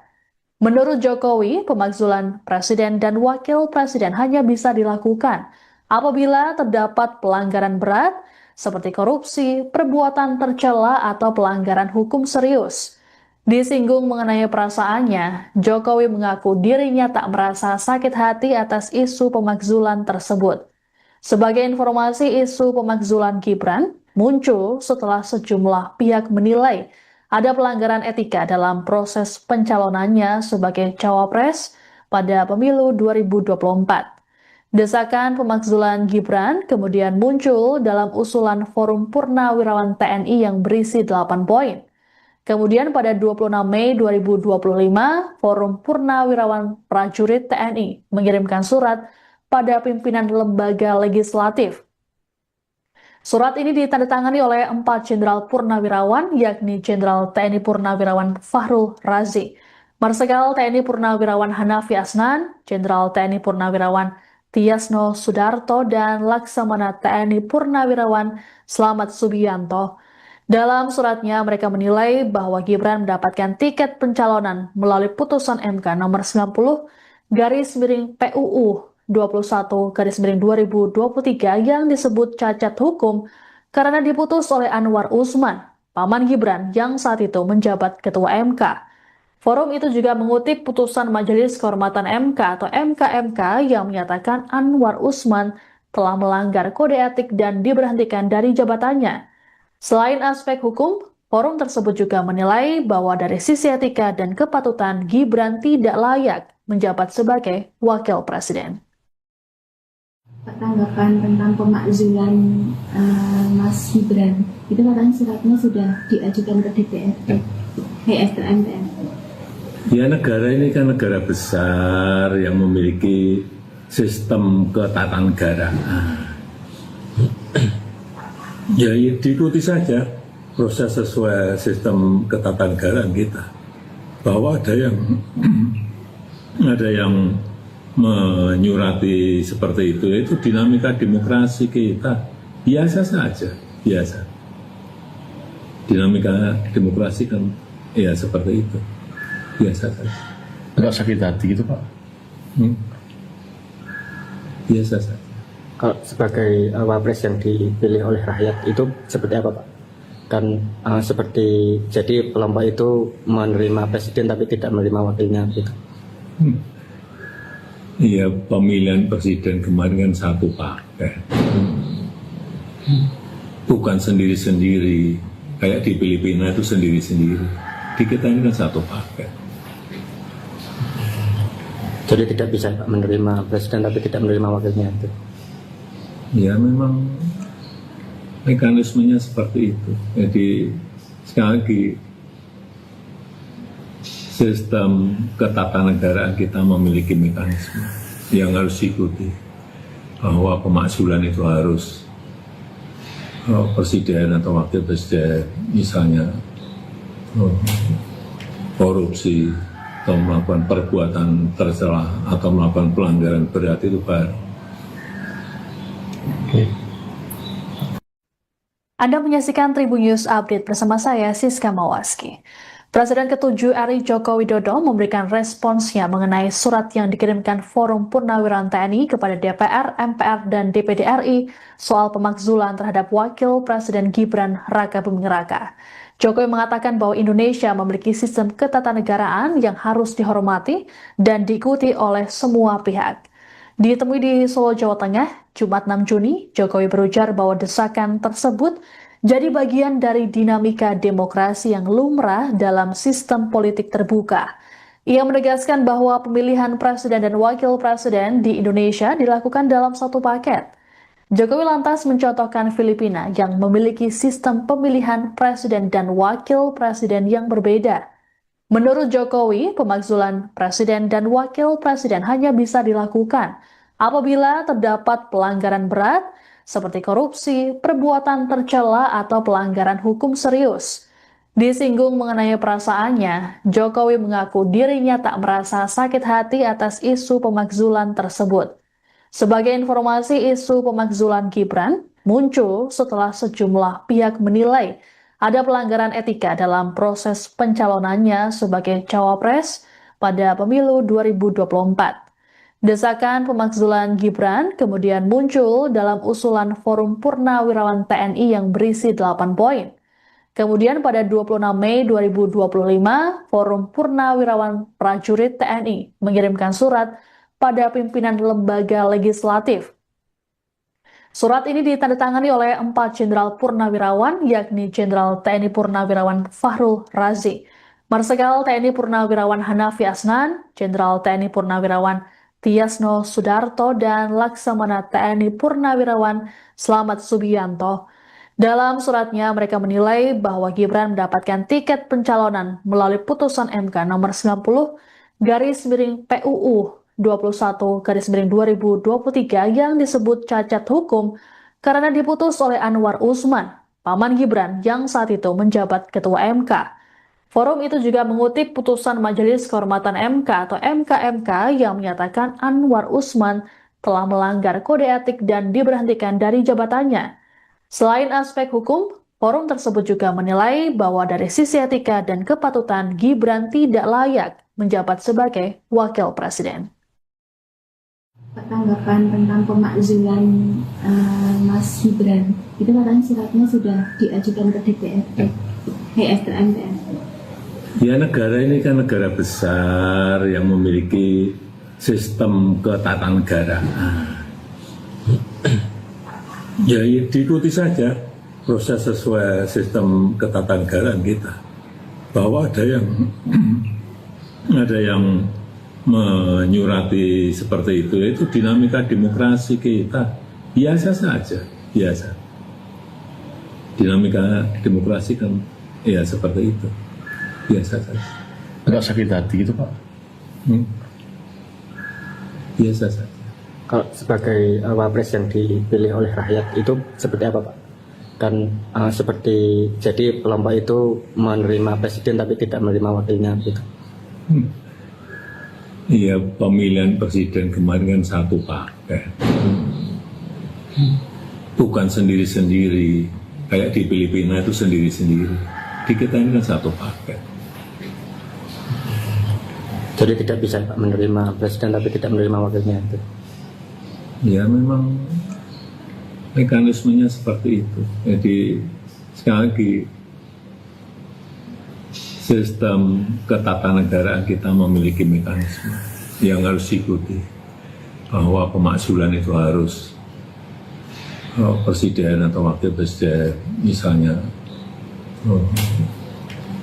Menurut Jokowi, pemakzulan presiden dan wakil presiden hanya bisa dilakukan apabila terdapat pelanggaran berat seperti korupsi, perbuatan tercela, atau pelanggaran hukum serius. Disinggung mengenai perasaannya, Jokowi mengaku dirinya tak merasa sakit hati atas isu pemakzulan tersebut. Sebagai informasi, isu pemakzulan Gibran muncul setelah sejumlah pihak menilai ada pelanggaran etika dalam proses pencalonannya sebagai cawapres pada pemilu 2024. Desakan pemakzulan Gibran kemudian muncul dalam usulan Forum Purnawirawan TNI yang berisi 8 poin. Kemudian pada 26 Mei 2025, Forum Purnawirawan Prajurit TNI mengirimkan surat pada pimpinan lembaga legislatif. Surat ini ditandatangani oleh 4 Jenderal Purnawirawan, yakni Jenderal TNI Purnawirawan Fahrul Razi, Marsikal TNI Purnawirawan Hanafi Asnan, Jenderal TNI Purnawirawan Tiasno Sudarto, dan Laksamana TNI Purnawirawan Slamet Subianto. Dalam suratnya, mereka menilai bahwa Gibran mendapatkan tiket pencalonan melalui putusan MK nomor 90/PUU 21/2023 yang disebut cacat hukum karena diputus oleh Anwar Usman, paman Gibran yang saat itu menjabat Ketua MK. Forum itu juga mengutip putusan Majelis Kehormatan MK atau MKMK yang menyatakan Anwar Usman telah melanggar kode etik dan diberhentikan dari jabatannya. Selain aspek hukum, forum tersebut juga menilai bahwa dari sisi etika dan kepatutan Gibran tidak layak menjabat sebagai wakil presiden. Tanggapan tentang pemakzulan Mas Gibran, itu katanya suratnya sudah diajukan ke DPRD, MPR. Ya, negara ini kan negara besar yang memiliki sistem ketatanegaraan. Ya, diikuti saja proses sesuai sistem ketatanegaraan kita. Bahwa ada yang menyurati seperti itu dinamika demokrasi kita. Biasa saja, biasa. Dinamika demokrasi kan ya seperti itu. Biasa saja. Agak sakit hati gitu Pak? Biasa saja. Kalau sebagai wapres yang dipilih oleh rakyat itu seperti apa Pak? Kan seperti jadi kelompok itu menerima presiden tapi tidak menerima wakilnya gitu. Iya, pemilihan presiden kemarin kan satu paket. Bukan sendiri-sendiri, kayak di Filipina itu sendiri-sendiri. Di kita ini kan satu paket. Jadi tidak bisa Pak menerima presiden tapi tidak menerima wakilnya itu. Ya memang mekanismenya seperti itu. Jadi sekali lagi sistem ketatanegaraan kita memiliki mekanisme yang harus diikuti, bahwa pemakzulan itu harus presiden atau wakil presiden misalnya korupsi atau melakukan perbuatan tercela atau melakukan pelanggaran berat itu baru. Anda menyaksikan Tribun News Update bersama saya, Siska Mawaski. Presiden ke-7 RI Joko Widodo memberikan responsnya mengenai surat yang dikirimkan Forum Purnawirawan TNI kepada DPR, MPR, dan DPD RI soal pemakzulan terhadap Wakil Presiden Gibran Raka Buming Raka. Jokowi mengatakan bahwa Indonesia memiliki sistem ketatanegaraan yang harus dihormati dan diikuti oleh semua pihak. Ditemui di Solo, Jawa Tengah, Jumat 6 Juni, Jokowi berujar bahwa desakan tersebut jadi bagian dari dinamika demokrasi yang lumrah dalam sistem politik terbuka. Ia menegaskan bahwa pemilihan presiden dan wakil presiden di Indonesia dilakukan dalam satu paket. Jokowi lantas mencontohkan Filipina yang memiliki sistem pemilihan presiden dan wakil presiden yang berbeda. Menurut Jokowi, pemakzulan presiden dan wakil presiden hanya bisa dilakukan apabila terdapat pelanggaran berat seperti korupsi, perbuatan tercela, atau pelanggaran hukum serius. Disinggung mengenai perasaannya, Jokowi mengaku dirinya tak merasa sakit hati atas isu pemakzulan tersebut. Sebagai informasi, isu pemakzulan Gibran muncul setelah sejumlah pihak menilai ada pelanggaran etika dalam proses pencalonannya sebagai cawapres pada pemilu 2024. Desakan pemakzulan Gibran kemudian muncul dalam usulan Forum Purnawirawan TNI yang berisi 8 poin. Kemudian pada 26 Mei 2025, Forum Purnawirawan Prajurit TNI mengirimkan surat pada pimpinan lembaga legislatif. Surat ini ditandatangani oleh 4 Jenderal Purnawirawan, yakni Jenderal TNI Purnawirawan Fahrul Razi, Marsikal TNI Purnawirawan Hanafi Asnan, Jenderal TNI Purnawirawan Tiasno Sudarto, dan Laksamana TNI Purnawirawan Slamet Subianto. Dalam suratnya, mereka menilai bahwa Gibran mendapatkan tiket pencalonan melalui putusan MK nomor 90/PUU 21/2023 yang disebut cacat hukum karena diputus oleh Anwar Usman, paman Gibran yang saat itu menjabat Ketua MK. Forum itu juga mengutip putusan Majelis Kehormatan MK atau MKMK yang menyatakan Anwar Usman telah melanggar kode etik dan diberhentikan dari jabatannya. Selain aspek hukum, forum tersebut juga menilai bahwa dari sisi etika dan kepatutan Gibran tidak layak menjabat sebagai wakil presiden. Tanggapan tentang pemakzulan Mas Gibran, itu katanya suratnya sudah diajukan ke DPRD, MPR. Ya, negara ini kan negara besar yang memiliki sistem ketatanegaraan. Ya, diikuti saja proses sesuai sistem ketatanegaraan kita. Bahwa ada yang menyurati seperti itu dinamika demokrasi kita. Biasa saja, biasa. Dinamika demokrasi kan ya seperti itu. Biasa saja. Agak sakit hati gitu Pak? Biasa saja. Kalau sebagai wapres yang dipilih oleh rakyat itu seperti apa Pak? Kan seperti jadi kelompok itu menerima presiden tapi tidak menerima wakilnya gitu. Iya, pemilihan presiden kemarin kan satu paket. Bukan sendiri-sendiri. Kayak di Filipina itu sendiri-sendiri. Di kita ini kan satu paket. Jadi tidak bisa Pak menerima presiden tapi tidak menerima wakilnya itu. Ya, memang mekanismenya seperti itu. Jadi sekali lagi sistem ketatanegaraan kita memiliki mekanisme yang harus diikuti, bahwa pemakzulan itu harus presiden atau wakil presiden misalnya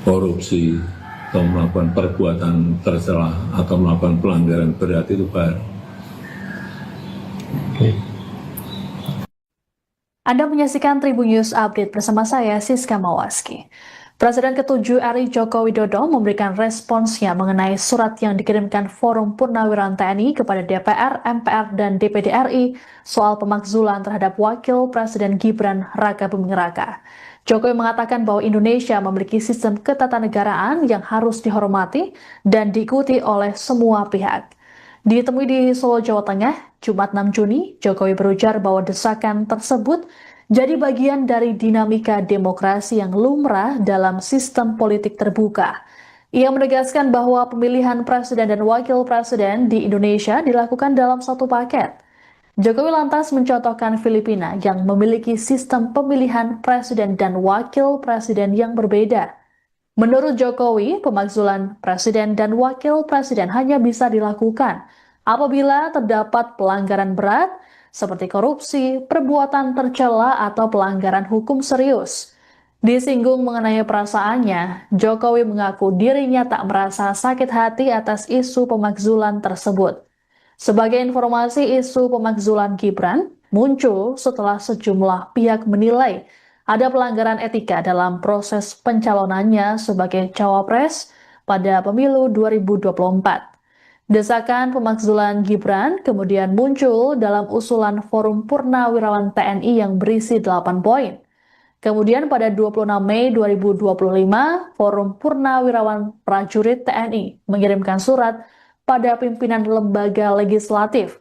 korupsi atau melakukan perbuatan tercela atau melakukan pelanggaran berat itu baru. Anda menyaksikan Tribun News Update bersama saya, Siska Mawaski. Presiden ke-7 RI Joko Widodo memberikan responsnya mengenai surat yang dikirimkan Forum Purnawiran TNI kepada DPR, MPR, dan DPD RI soal pemakzulan terhadap Wakil Presiden Gibran Raka Buming Raka. Jokowi mengatakan bahwa Indonesia memiliki sistem ketatanegaraan yang harus dihormati dan diikuti oleh semua pihak. Ditemui di Solo, Jawa Tengah, Jumat 6 Juni, Jokowi berujar bahwa desakan tersebut jadi bagian dari dinamika demokrasi yang lumrah dalam sistem politik terbuka. Ia menegaskan bahwa pemilihan presiden dan wakil presiden di Indonesia dilakukan dalam satu paket. Jokowi lantas mencontohkan Filipina yang memiliki sistem pemilihan presiden dan wakil presiden yang berbeda. Menurut Jokowi, pemakzulan presiden dan wakil presiden hanya bisa dilakukan apabila terdapat pelanggaran berat seperti korupsi, perbuatan tercela, atau pelanggaran hukum serius. Disinggung mengenai perasaannya, Jokowi mengaku dirinya tak merasa sakit hati atas isu pemakzulan tersebut. Sebagai informasi, isu pemakzulan Gibran muncul setelah sejumlah pihak menilai ada pelanggaran etika dalam proses pencalonannya sebagai cawapres pada pemilu 2024. Desakan pemakzulan Gibran kemudian muncul dalam usulan Forum Purnawirawan TNI yang berisi 8 poin. Kemudian pada 26 Mei 2025, Forum Purnawirawan Prajurit TNI mengirimkan surat pada pimpinan lembaga legislatif.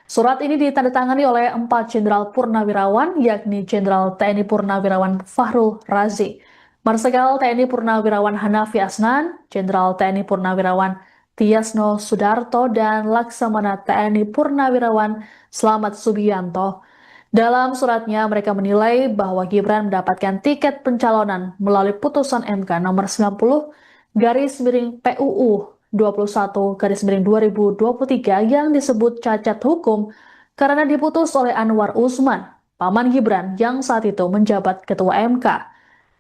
Surat ini ditandatangani oleh 4 Jenderal Purnawirawan, yakni Jenderal TNI Purnawirawan Fahrul Razi, Marsikal TNI Purnawirawan Hanafi Asnan, Jenderal TNI Purnawirawan Tiasno Sudarto, dan Laksamana TNI Purnawirawan Slamet Subianto. Dalam suratnya, mereka menilai bahwa Gibran mendapatkan tiket pencalonan melalui putusan MK nomor 90/PUU 21/2023 yang disebut cacat hukum karena diputus oleh Anwar Usman, paman Gibran yang saat itu menjabat Ketua MK.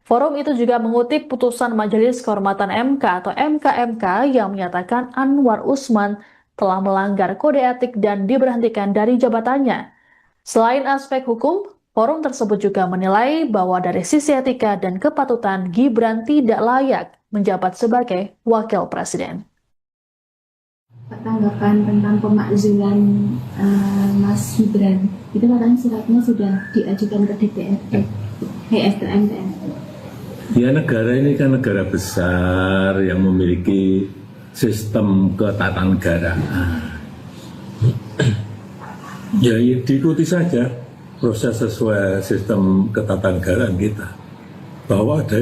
Forum itu juga mengutip putusan Majelis Kehormatan MK atau MKMK yang menyatakan Anwar Usman telah melanggar kode etik dan diberhentikan dari jabatannya. Selain aspek hukum, forum tersebut juga menilai bahwa dari sisi etika dan kepatutan Gibran tidak layak menjabat sebagai wakil presiden. Tanggapan tentang pemakzulan Mas Gibran, itu katanya suratnya sudah diajukan ke DPRD, MPR. Ya, negara ini kan negara besar yang memiliki sistem ketatanegaraan. Ya, diikuti saja proses sesuai sistem ketatanegaraan kita. Bahwa ada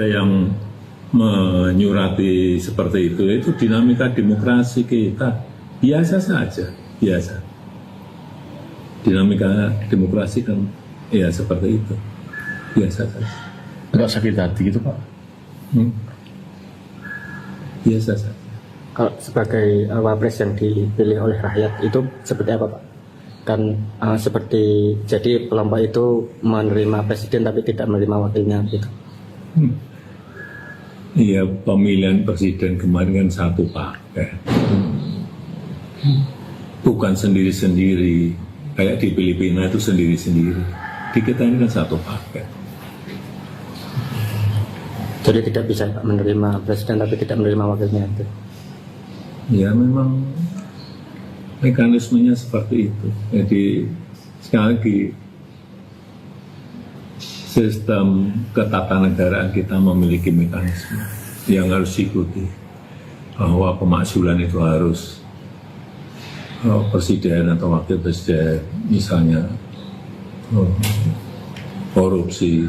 yang menyurati seperti itu dinamika demokrasi kita. Biasa saja, biasa. Dinamika demokrasi kan ya seperti itu. Biasa saja. Agak sakit hati gitu Pak. Biasa saja. Kalau sebagai wapres yang dipilih oleh rakyat itu seperti apa Pak? Kan seperti jadi kelompok itu menerima presiden tapi tidak menerima wakilnya gitu. Iya, pemilihan presiden kemarin kan satu paket. Bukan sendiri-sendiri. Kayak di Filipina itu sendiri-sendiri. Di kita ini kan satu paket. Jadi tidak bisa Pak menerima presiden tapi tidak menerima wakilnya itu. Ya memang mekanismenya seperti itu. Jadi sekali lagi sistem ketatanegaraan kita memiliki mekanisme yang harus diikuti, bahwa pemakzulan itu harus presiden atau wakil presiden misalnya korupsi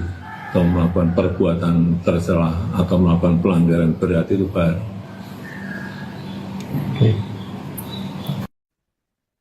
atau melakukan perbuatan tercela atau melakukan pelanggaran berat itu baru.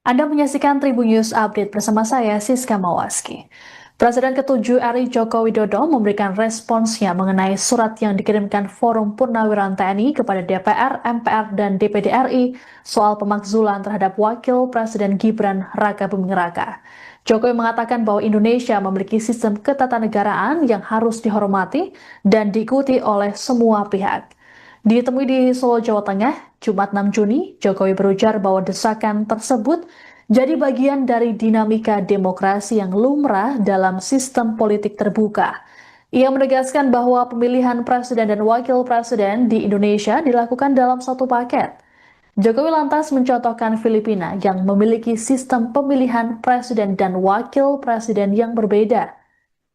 Anda menyaksikan Tribun News Update bersama saya, Siska Mawaski. Presiden ke-7 RI Joko Widodo memberikan responsnya mengenai surat yang dikirimkan Forum Purnawiran TNI kepada DPR, MPR, dan DPD RI soal pemakzulan terhadap Wakil Presiden Gibran Raka Buming Raka. Jokowi mengatakan bahwa Indonesia memiliki sistem ketatanegaraan yang harus dihormati dan diikuti oleh semua pihak. Ditemui di Solo, Jawa Tengah, Jumat 6 Juni, Jokowi berujar bahwa desakan tersebut jadi bagian dari dinamika demokrasi yang lumrah dalam sistem politik terbuka. Ia menegaskan bahwa pemilihan presiden dan wakil presiden di Indonesia dilakukan dalam satu paket. Jokowi lantas mencontohkan Filipina yang memiliki sistem pemilihan presiden dan wakil presiden yang berbeda.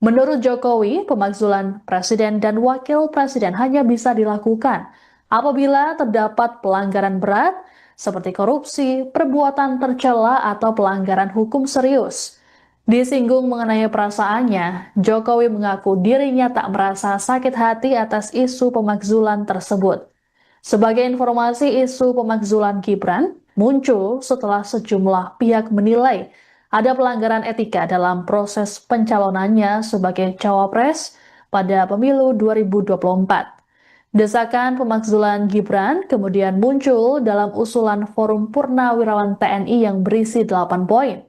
Menurut Jokowi, pemakzulan presiden dan wakil presiden hanya bisa dilakukan apabila terdapat pelanggaran berat seperti korupsi, perbuatan tercela, atau pelanggaran hukum serius. Disinggung mengenai perasaannya, Jokowi mengaku dirinya tak merasa sakit hati atas isu pemakzulan tersebut. Sebagai informasi, isu pemakzulan Gibran muncul setelah sejumlah pihak menilai ada pelanggaran etika dalam proses pencalonannya sebagai cawapres pada pemilu 2024. Desakan pemakzulan Gibran kemudian muncul dalam usulan Forum Purnawirawan TNI yang berisi 8 poin.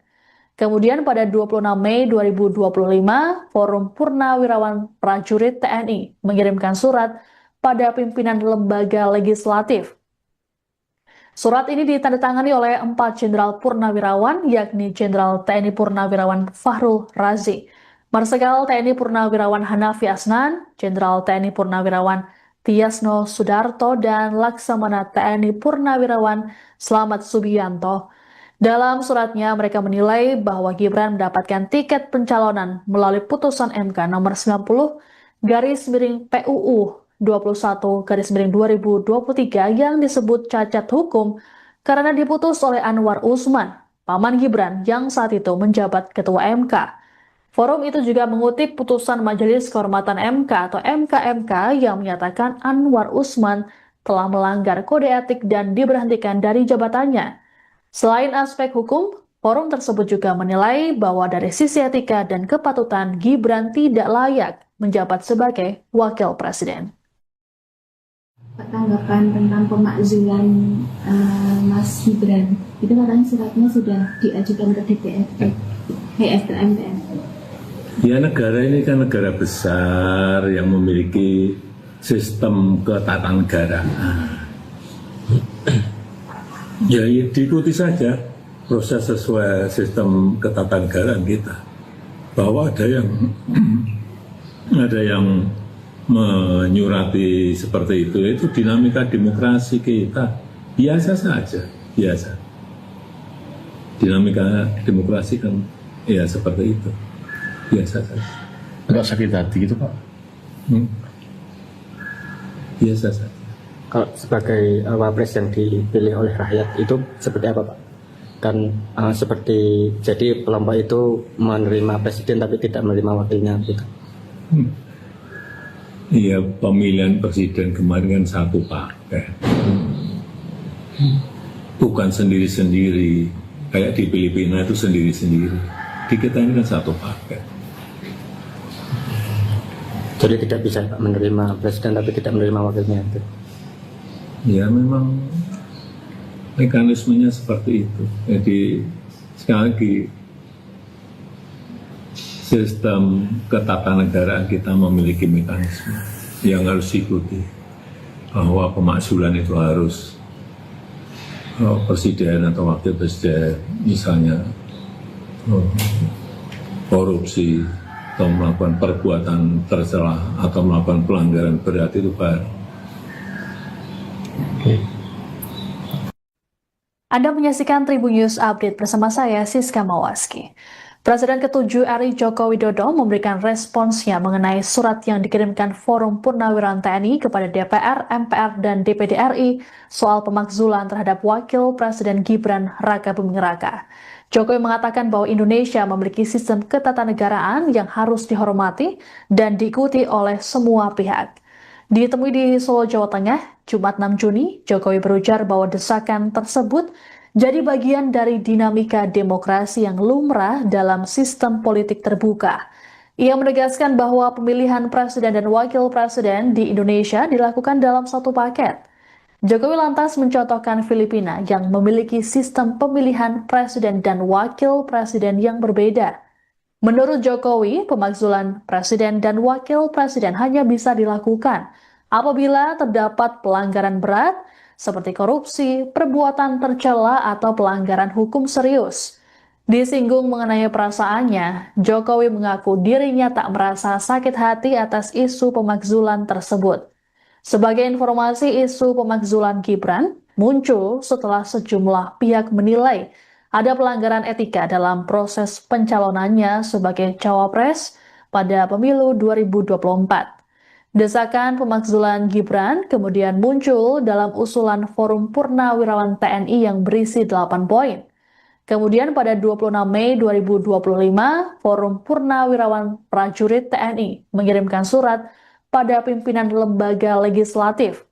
Kemudian pada 26 Mei 2025, Forum Purnawirawan Prajurit TNI mengirimkan surat pada pimpinan lembaga legislatif. Surat ini ditandatangani oleh 4 Jenderal Purnawirawan, yakni Jenderal TNI Purnawirawan Fahrul Razi, Marsikal TNI Purnawirawan Hanafi Asnan, Jenderal TNI Purnawirawan Tiasno Sudarto, dan Laksamana TNI Purnawirawan Slamet Subianto. Dalam suratnya, mereka menilai bahwa Gibran mendapatkan tiket pencalonan melalui putusan MK nomor 90/PUU 21/2023 yang disebut cacat hukum karena diputus oleh Anwar Usman, paman Gibran yang saat itu menjabat Ketua MK. Forum itu juga mengutip putusan Majelis Kehormatan MK atau MKMK yang menyatakan Anwar Usman telah melanggar kode etik dan diberhentikan dari jabatannya. Selain aspek hukum, forum tersebut juga menilai bahwa dari sisi etika dan kepatutan Gibran tidak layak menjabat sebagai wakil presiden. Tanggapan tentang pemakzulan Mas Gibran, itu katanya suratnya sudah diajukan ke DPRD, MPR. Ya, negara ini kan negara besar yang memiliki sistem ketatanegaraan. Ya, diikuti saja proses sesuai sistem ketatanegaraan kita. Bahwa ada yang menyurati seperti itu dinamika demokrasi kita. Biasa saja, biasa. Dinamika demokrasi kan ya seperti itu. Biasa saja. Agak sakit hati gitu Pak. Biasa saja. Kalau sebagai wapres yang dipilih oleh rakyat itu seperti apa Pak? Kan seperti jadi kelompok itu menerima presiden tapi tidak menerima wakilnya gitu. Iya, pemilihan presiden kemarin kan satu paket. Bukan sendiri-sendiri. Kayak di Filipina itu sendiri-sendiri. Di kita ini kan satu paket. Jadi tidak bisa Pak menerima presiden tapi tidak menerima wakilnya itu. Ya memang mekanismenya seperti itu. Jadi sekali lagi sistem ketatanegaraan kita memiliki mekanisme yang harus diikuti. Bahwa pemakzulan itu harus presiden atau wakil presiden misalnya korupsi atau melakukan perbuatan tercela atau melakukan pelanggaran berat itu baru. Anda menyaksikan Tribun News Update bersama saya, Siska Mawaski. Presiden ke-7 RI Joko Widodo memberikan responsnya mengenai surat yang dikirimkan Forum Purnawirawan TNI kepada DPR, MPR, dan DPD RI soal pemakzulan terhadap Wakil Presiden Gibran Raka Buming Raka. Jokowi mengatakan bahwa Indonesia memiliki sistem ketatanegaraan yang harus dihormati dan diikuti oleh semua pihak. Ditemui di Solo, Jawa Tengah, Jumat 6 Juni, Jokowi berujar bahwa desakan tersebut jadi bagian dari dinamika demokrasi yang lumrah dalam sistem politik terbuka. Ia menegaskan bahwa pemilihan presiden dan wakil presiden di Indonesia dilakukan dalam satu paket. Jokowi lantas mencontohkan Filipina yang memiliki sistem pemilihan presiden dan wakil presiden yang berbeda. Menurut Jokowi, pemakzulan presiden dan wakil presiden hanya bisa dilakukan apabila terdapat pelanggaran berat seperti korupsi, perbuatan tercela, atau pelanggaran hukum serius. Disinggung mengenai perasaannya, Jokowi mengaku dirinya tak merasa sakit hati atas isu pemakzulan tersebut. Sebagai informasi, isu pemakzulan Gibran muncul setelah sejumlah pihak menilai ada pelanggaran etika dalam proses pencalonannya sebagai cawapres pada pemilu 2024. Desakan pemakzulan Gibran kemudian muncul dalam usulan Forum Purnawirawan TNI yang berisi 8 poin. Kemudian pada 26 Mei 2025, Forum Purnawirawan Prajurit TNI mengirimkan surat pada pimpinan lembaga legislatif.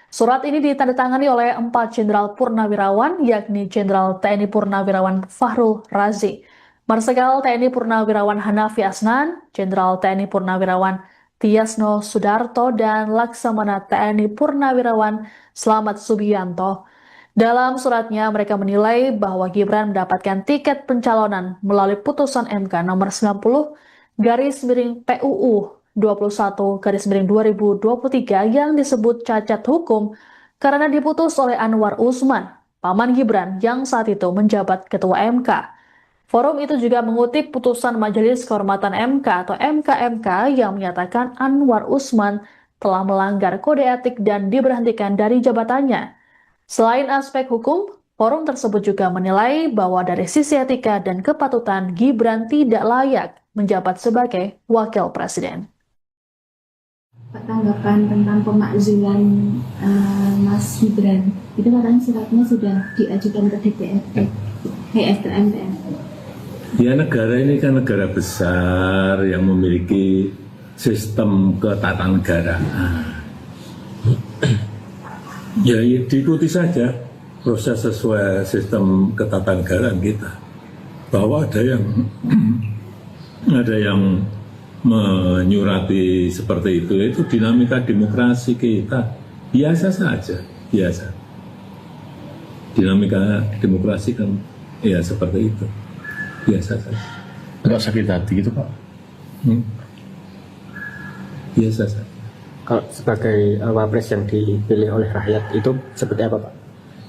Surat ini ditandatangani oleh 4 Jenderal Purnawirawan, yakni Jenderal TNI Purnawirawan Fahrul Razi, Marsikal TNI Purnawirawan Hanafi Asnan, Jenderal TNI Purnawirawan Tiasno Sudarto, dan Laksamana TNI Purnawirawan Slamet Subianto. Dalam suratnya, mereka menilai bahwa Gibran mendapatkan tiket pencalonan melalui putusan MK nomor 90/PUU 21/2023 yang disebut cacat hukum karena diputus oleh Anwar Usman, paman Gibran yang saat itu menjabat Ketua MK. Forum itu juga mengutip putusan Majelis Kehormatan MK atau MKMK yang menyatakan Anwar Usman telah melanggar kode etik dan diberhentikan dari jabatannya. Selain aspek hukum, forum tersebut juga menilai bahwa dari sisi etika dan kepatutan Gibran tidak layak menjabat sebagai wakil presiden. Tanggapan tentang pemakzulan Mas Gibran, itu katanya suratnya sudah diajukan ke DPRD, MPR. Ya, negara ini kan negara besar yang memiliki sistem ketatanegaraan. Ya, diikuti saja proses sesuai sistem ketatanegaraan kita. Bahwa ada yang menyurati seperti itu dinamika demokrasi kita. Biasa saja, biasa. Dinamika demokrasi kan ya seperti itu. Biasa saja. Agak sakit hati gitu Pak? Biasa saja. Kalau sebagai wapres yang dipilih oleh rakyat itu seperti apa Pak?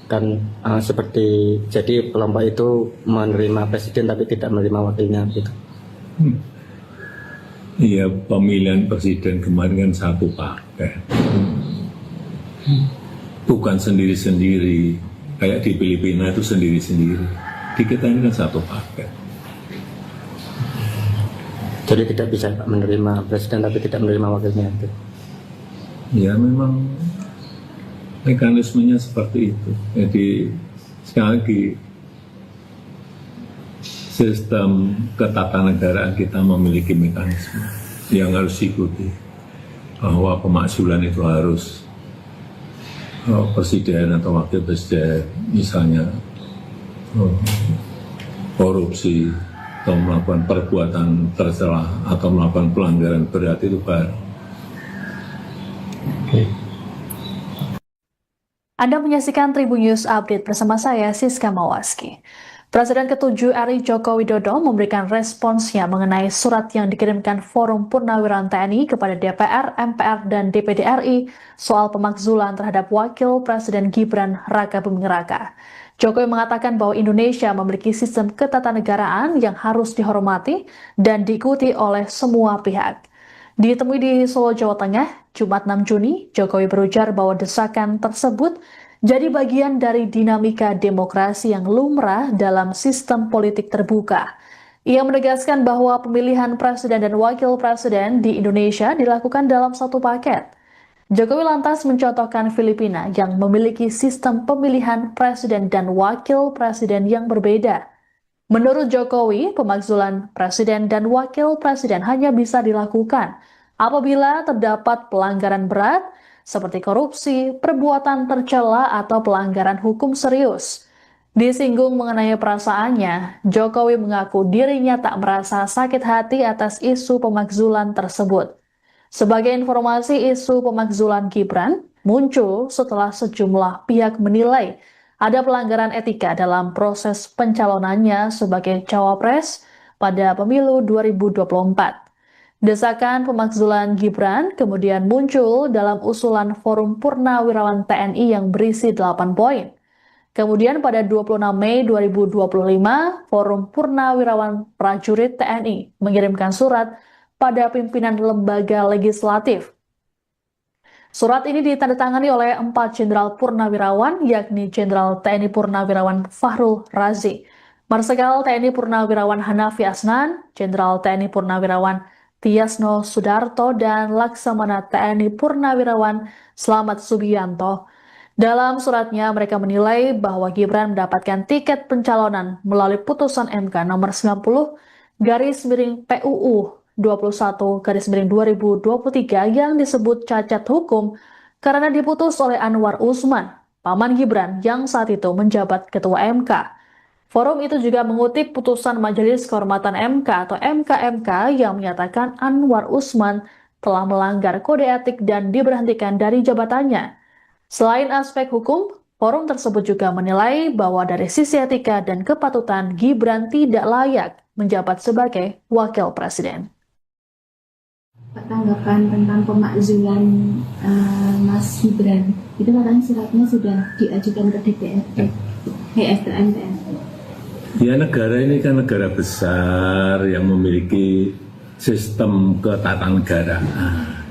Kan seperti jadi kelompok itu menerima presiden tapi tidak menerima wakilnya gitu. Iya, pemilihan presiden kemarin kan satu paket. Bukan sendiri-sendiri. Kayak di Filipina itu sendiri-sendiri. Di kita ini kan satu paket. Jadi tidak bisa Pak menerima presiden tapi tidak menerima wakilnya itu. Ya memang mekanismenya seperti itu. Jadi sekali lagi sistem ketatanegaraan kita memiliki mekanisme yang harus diikuti, bahwa pemakzulan itu harus presiden atau wakil presiden misalnya korupsi atau melakukan perbuatan tercela atau melakukan pelanggaran berat itu baru. Anda menyaksikan Tribun News Update bersama saya, Siska Mawaski. Presiden ke-7 RI Joko Widodo memberikan responsnya mengenai surat yang dikirimkan Forum Purnawirawan TNI kepada DPR, MPR, dan DPD RI soal pemakzulan terhadap Wakil Presiden Gibran Raka Buming Raka. Jokowi mengatakan bahwa Indonesia memiliki sistem ketatanegaraan yang harus dihormati dan diikuti oleh semua pihak. Ditemui di Solo, Jawa Tengah, Jumat 6 Juni, Jokowi berujar bahwa desakan tersebut jadi bagian dari dinamika demokrasi yang lumrah dalam sistem politik terbuka. Ia menegaskan bahwa pemilihan presiden dan wakil presiden di Indonesia dilakukan dalam satu paket. Jokowi lantas mencontohkan Filipina yang memiliki sistem pemilihan presiden dan wakil presiden yang berbeda. Menurut Jokowi, pemakzulan presiden dan wakil presiden hanya bisa dilakukan apabila terdapat pelanggaran berat seperti korupsi, perbuatan tercela, atau pelanggaran hukum serius. Disinggung mengenai perasaannya, Jokowi mengaku dirinya tak merasa sakit hati atas isu pemakzulan tersebut. Sebagai informasi, isu pemakzulan Gibran muncul setelah sejumlah pihak menilai ada pelanggaran etika dalam proses pencalonannya sebagai cawapres pada pemilu 2024. Desakan pemakzulan Gibran kemudian muncul dalam usulan Forum Purnawirawan TNI yang berisi 8 poin. Kemudian pada 26 Mei 2025, Forum Purnawirawan Prajurit TNI mengirimkan surat pada pimpinan lembaga legislatif. Surat ini ditandatangani oleh 4 Jenderal Purnawirawan, yakni Jenderal TNI Purnawirawan Fahrul Razi, Marsikal TNI Purnawirawan Hanafi Asnan, Jenderal TNI Purnawirawan Tiasno Sudarto, dan Laksamana TNI Purnawirawan Slamet Subianto. Dalam suratnya, mereka menilai bahwa Gibran mendapatkan tiket pencalonan melalui putusan MK nomor 90/PUU 21/2023 yang disebut cacat hukum karena diputus oleh Anwar Usman, paman Gibran yang saat itu menjabat Ketua MK. Forum itu juga mengutip putusan Majelis Kehormatan MK atau MKMK yang menyatakan Anwar Usman telah melanggar kode etik dan diberhentikan dari jabatannya. Selain aspek hukum, forum tersebut juga menilai bahwa dari sisi etika dan kepatutan Gibran tidak layak menjabat sebagai wakil presiden. Tanggapan tentang pemakzulan Mas Gibran, itu katanya suratnya sudah diajukan ke DPRD, MPR. Ya, negara ini kan negara besar yang memiliki sistem ketatanegaraan.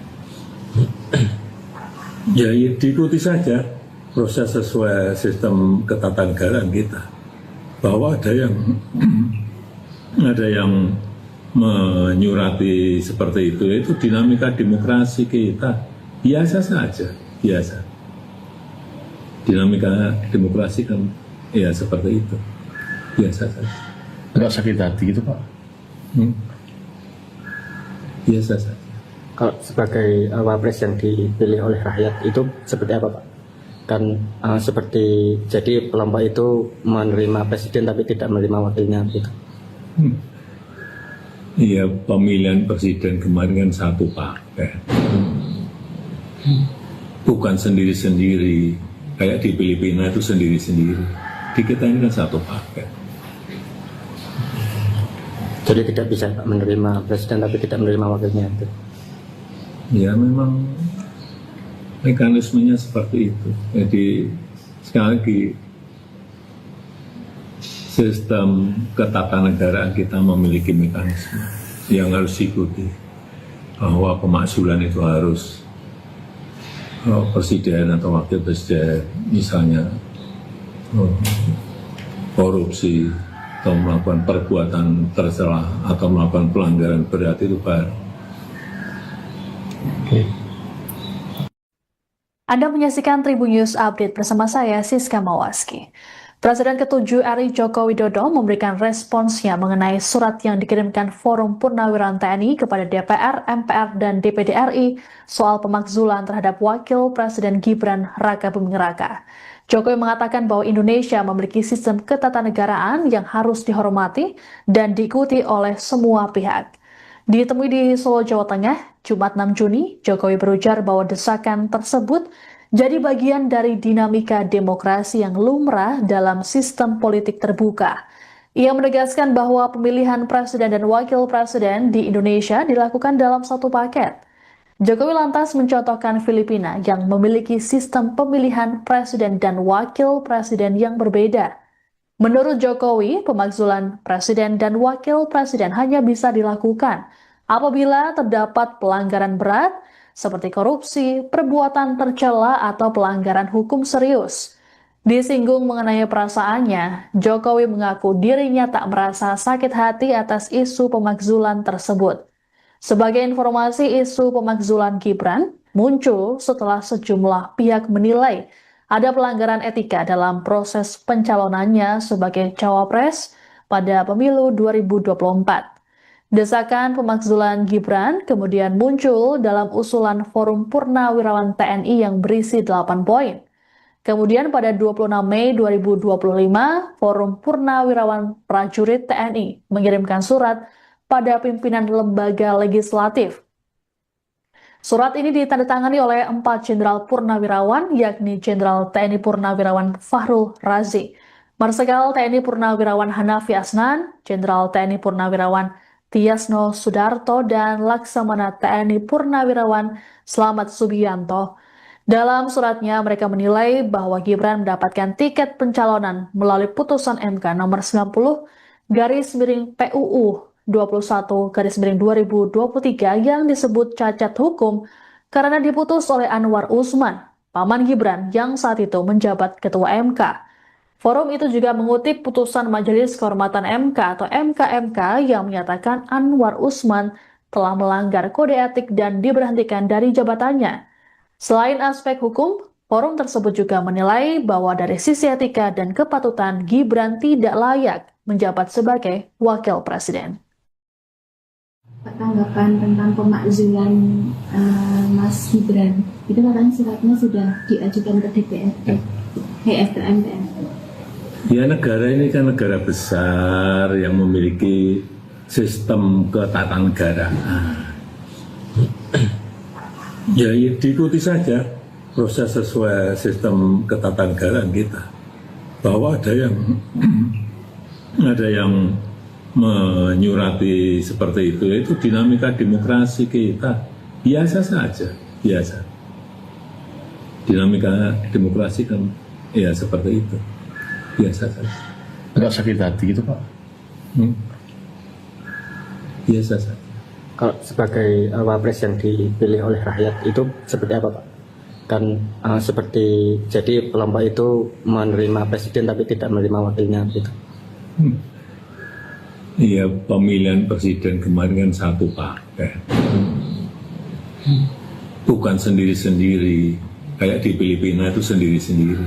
Ya, diikuti saja proses sesuai sistem ketatanegaraan kita. Bahwa ada yang menyurati seperti itu dinamika demokrasi kita. Biasa saja, biasa. Dinamika demokrasi kan ya seperti itu. Biasa saja. Agak sakit hati gitu Pak. Biasa saja. Kalau sebagai wapres yang dipilih oleh rakyat itu seperti apa Pak? Kan seperti jadi kelompok itu menerima presiden tapi tidak menerima wakilnya gitu. Iya, pemilihan presiden kemarin kan satu paket. Bukan sendiri-sendiri. Kayak di Filipina itu sendiri-sendiri. Di kita ini kan satu paket. Jadi tidak bisa menerima presiden tapi tidak menerima wakilnya itu. Ya, memang mekanismenya seperti itu. Jadi sekali lagi sistem ketatanegaraan kita memiliki mekanisme yang harus diikuti, bahwa pemakzulan itu harus presiden atau wakil presiden misalnya korupsi atau melakukan perbuatan tercela atau melakukan pelanggaran berat itu baru. Anda menyaksikan Tribun News Update bersama saya, Siska Mawaski. Presiden ke-7 RI Joko Widodo memberikan responsnya mengenai surat yang dikirimkan Forum Purnawirawan TNI kepada DPR, MPR, dan DPD RI soal pemakzulan terhadap Wakil Presiden Gibran Raka Buming Raka. Jokowi mengatakan bahwa Indonesia memiliki sistem ketatanegaraan yang harus dihormati dan diikuti oleh semua pihak. Ditemui di Solo, Jawa Tengah, Jumat 6 Juni, Jokowi berujar bahwa desakan tersebut jadi bagian dari dinamika demokrasi yang lumrah dalam sistem politik terbuka. Ia menegaskan bahwa pemilihan presiden dan wakil presiden di Indonesia dilakukan dalam satu paket. Jokowi lantas mencontohkan Filipina yang memiliki sistem pemilihan presiden dan wakil presiden yang berbeda. Menurut Jokowi, pemakzulan presiden dan wakil presiden hanya bisa dilakukan apabila terdapat pelanggaran berat seperti korupsi, perbuatan tercela, atau pelanggaran hukum serius. Disinggung mengenai perasaannya, Jokowi mengaku dirinya tak merasa sakit hati atas isu pemakzulan tersebut. Sebagai informasi, isu pemakzulan Gibran muncul setelah sejumlah pihak menilai ada pelanggaran etika dalam proses pencalonannya sebagai cawapres pada pemilu 2024. Desakan pemakzulan Gibran kemudian muncul dalam usulan Forum Purnawirawan TNI yang berisi 8 poin. Kemudian pada 26 Mei 2025, Forum Purnawirawan Prajurit TNI mengirimkan surat pada pimpinan lembaga legislatif. Surat ini ditandatangani oleh 4 Jenderal Purnawirawan, yakni Jenderal TNI Purnawirawan Fahrul Razi, Marsikal TNI Purnawirawan Hanafi Asnan, Jenderal TNI Purnawirawan Tiasno Sudarto, dan Laksamana TNI Purnawirawan Slamet Subianto. Dalam suratnya, mereka menilai bahwa Gibran mendapatkan tiket pencalonan melalui putusan MK nomor 90 garis miring PUU 21 garis miring 2023 yang disebut cacat hukum karena diputus oleh Anwar Usman, paman Gibran yang saat itu menjabat Ketua MK. Forum itu juga mengutip putusan Majelis Kehormatan MK atau MKMK yang menyatakan Anwar Usman telah melanggar kode etik dan diberhentikan dari jabatannya. Selain aspek hukum, forum tersebut juga menilai bahwa dari sisi etika dan kepatutan Gibran tidak layak menjabat sebagai wakil presiden. Tanggapan tentang pemakzulan Mas Gibran, itu katanya suratnya sudah diajukan ke DPRD, MPR. Ya, negara ini kan negara besar yang memiliki sistem ketatanegaraan. Ya, diikuti saja proses sesuai sistem ketatanegaraan kita. Bahwa ada yang menyurati seperti itu dinamika demokrasi kita. Biasa saja, biasa. Dinamika demokrasi kan ya seperti itu. Biasa saja. Agak sakit hati gitu Pak. Biasa saja. Kalau sebagai wapres yang dipilih oleh rakyat itu seperti apa Pak? Kan seperti jadi kelompok itu menerima presiden tapi tidak menerima wakilnya gitu. Iya, pemilihan presiden kemarin kan satu paket. Bukan sendiri-sendiri. Kayak di Filipina itu sendiri-sendiri.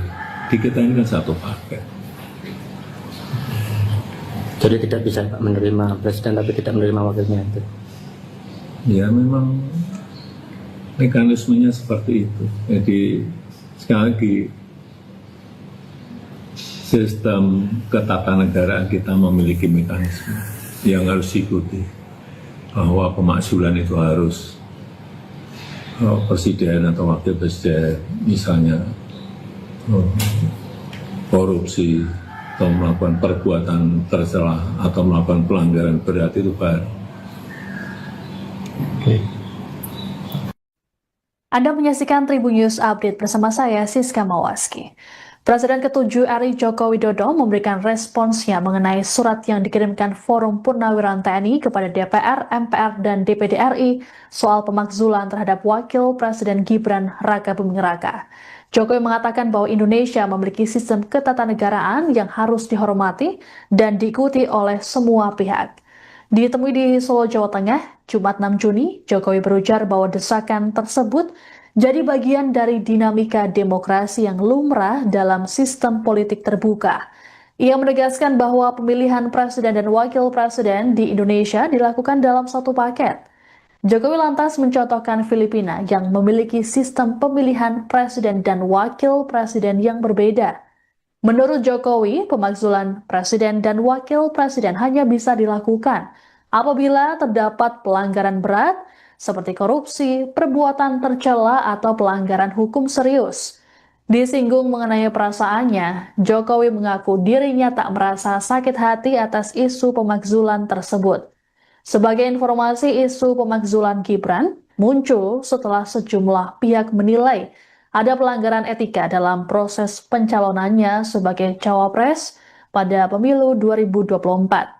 Di kita ini kan satu paket. Jadi tidak bisa Pak menerima presiden tapi tidak menerima wakilnya itu. Ya memang mekanismenya seperti itu. Jadi sekali lagi sistem ketatanegaraan kita memiliki mekanisme yang harus diikuti, bahwa pemakzulan itu harus presiden atau wakil presiden misalnya korupsi atau melakukan perbuatan tercela atau melakukan pelanggaran berat itu baru. Anda menyaksikan Tribun News Update bersama saya, Siska Mawaski. Presiden ke-7 RI Joko Widodo memberikan responsnya mengenai surat yang dikirimkan Forum Purnawirawan TNI kepada DPR, MPR, dan DPD RI soal pemakzulan terhadap Wakil Presiden Gibran Raka Buming Raka. Jokowi mengatakan bahwa Indonesia memiliki sistem ketatanegaraan yang harus dihormati dan diikuti oleh semua pihak. Ditemui di Solo, Jawa Tengah, Jumat 6 Juni, Jokowi berujar bahwa desakan tersebut jadi bagian dari dinamika demokrasi yang lumrah dalam sistem politik terbuka. Ia menegaskan bahwa pemilihan presiden dan wakil presiden di Indonesia dilakukan dalam satu paket. Jokowi lantas mencontohkan Filipina yang memiliki sistem pemilihan presiden dan wakil presiden yang berbeda. Menurut Jokowi, pemakzulan presiden dan wakil presiden hanya bisa dilakukan apabila terdapat pelanggaran berat seperti korupsi, perbuatan tercela, atau pelanggaran hukum serius. Disinggung mengenai perasaannya, Jokowi mengaku dirinya tak merasa sakit hati atas isu pemakzulan tersebut. Sebagai informasi, isu pemakzulan Gibran muncul setelah sejumlah pihak menilai ada pelanggaran etika dalam proses pencalonannya sebagai cawapres pada pemilu 2024.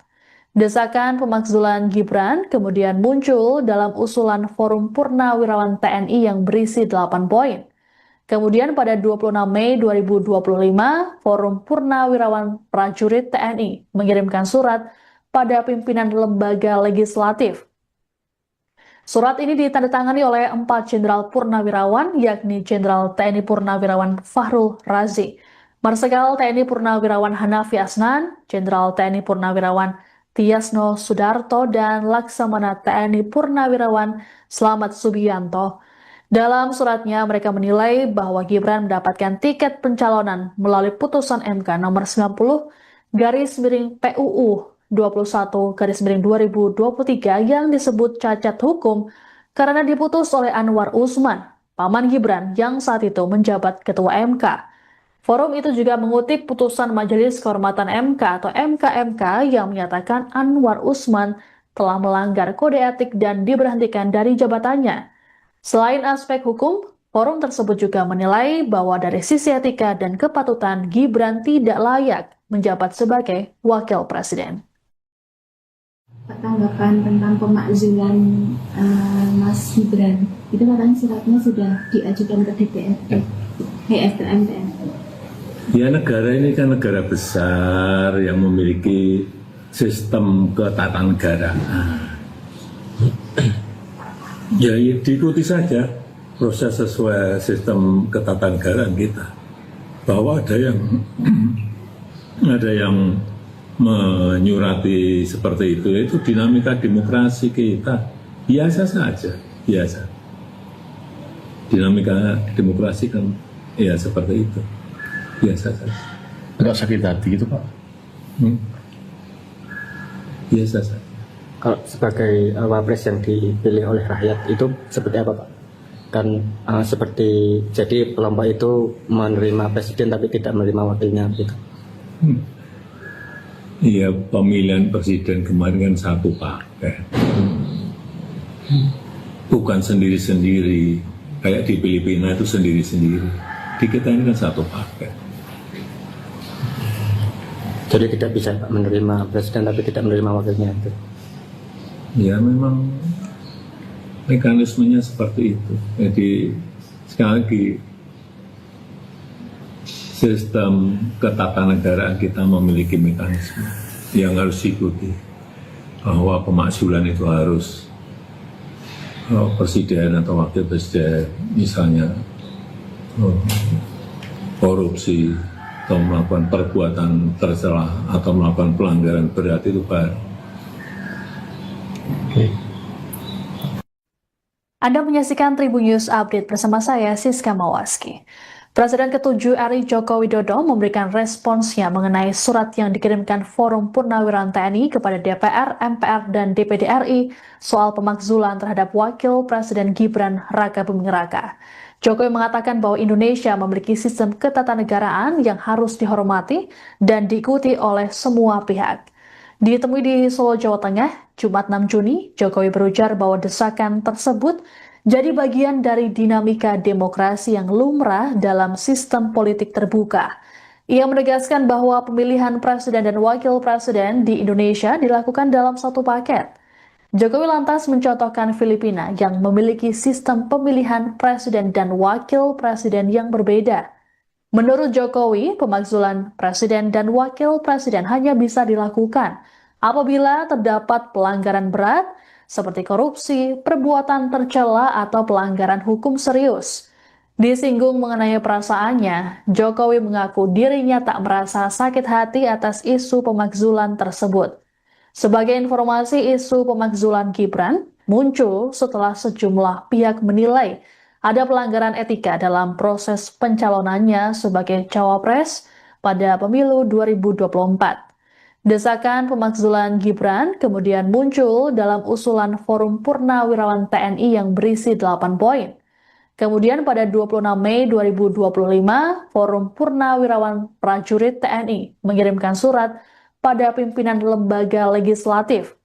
Desakan pemakzulan Gibran kemudian muncul dalam usulan Forum Purnawirawan TNI yang berisi 8 poin. Kemudian pada 26 Mei 2025, Forum Purnawirawan Prajurit TNI mengirimkan surat pada pimpinan lembaga legislatif. Surat ini ditandatangani oleh 4 Jenderal Purnawirawan, yakni Jenderal TNI Purnawirawan Fahrul Razi, Marsikal TNI Purnawirawan Hanafi Asnan, Jenderal TNI Purnawirawan Tiasno Sudarto, dan Laksamana TNI Purnawirawan Slamet Subianto. Dalam suratnya, mereka menilai bahwa Gibran mendapatkan tiket pencalonan melalui putusan MK nomor 90 garis miring PUU 21 garis miring 2023 yang disebut cacat hukum karena diputus oleh Anwar Usman, paman Gibran yang saat itu menjabat Ketua MK. Forum itu juga mengutip putusan Majelis Kehormatan MK atau MKMK yang menyatakan Anwar Usman telah melanggar kode etik dan diberhentikan dari jabatannya. Selain aspek hukum, Forum tersebut juga menilai bahwa dari sisi etika dan kepatutan, Gibran tidak layak menjabat sebagai wakil presiden. Tanggapan tentang pemakzulan Mas Gibran, itu katanya suratnya sudah diajukan ke DPRD, MPR. Ya, negara ini kan negara besar yang memiliki sistem ketatanegaraan. Ya, diikuti saja proses sesuai sistem ketatanegaraan kita. Bahwa ada yang menyurati seperti itu dinamika demokrasi kita. Biasa saja, biasa. Dinamika demokrasi kan ya seperti itu. Biasa saja. Agak sakit hati gitu Pak. Biasa saja. Kalau sebagai wapres yang dipilih oleh rakyat itu seperti apa Pak? Kan seperti jadi kelompok itu menerima presiden tapi tidak menerima wakilnya gitu. Iya, pemilihan presiden kemarin kan satu paket. Bukan sendiri-sendiri. Kayak di Filipina itu sendiri-sendiri. Di kita ini kan satu paket. Jadi tidak bisa Pak menerima presiden tapi tidak menerima wakilnya itu. Ya memang mekanismenya seperti itu. Jadi sekali lagi sistem ketatanegaraan kita memiliki mekanisme yang harus diikuti, bahwa pemakzulan itu harus presiden atau wakil presiden misalnya korupsi atau melakukan perbuatan tercela atau melakukan pelanggaran berat itu baru. Anda menyaksikan Tribun News Update bersama saya, Siska Mawaski. Presiden ke-7 RI Joko Widodo memberikan responsnya mengenai surat yang dikirimkan Forum Purnawirawan TNI kepada DPR, MPR, dan DPD RI soal pemakzulan terhadap Wakil Presiden Gibran Raka Buming Raka. Jokowi mengatakan bahwa Indonesia memiliki sistem ketatanegaraan yang harus dihormati dan diikuti oleh semua pihak. Ditemui di Solo, Jawa Tengah, Jumat 6 Juni, Jokowi berujar bahwa desakan tersebut jadi bagian dari dinamika demokrasi yang lumrah dalam sistem politik terbuka. Ia menegaskan bahwa pemilihan presiden dan wakil presiden di Indonesia dilakukan dalam satu paket. Jokowi lantas mencontohkan Filipina yang memiliki sistem pemilihan presiden dan wakil presiden yang berbeda. Menurut Jokowi, pemakzulan presiden dan wakil presiden hanya bisa dilakukan apabila terdapat pelanggaran berat seperti korupsi, perbuatan tercela, atau pelanggaran hukum serius. Disinggung mengenai perasaannya, Jokowi mengaku dirinya tak merasa sakit hati atas isu pemakzulan tersebut. Sebagai informasi, isu pemakzulan Gibran muncul setelah sejumlah pihak menilai ada pelanggaran etika dalam proses pencalonannya sebagai cawapres pada pemilu 2024. Desakan pemakzulan Gibran kemudian muncul dalam usulan Forum Purnawirawan TNI yang berisi 8 poin. Kemudian pada 26 Mei 2025, Forum Purnawirawan Prajurit TNI mengirimkan surat pada pimpinan lembaga legislatif.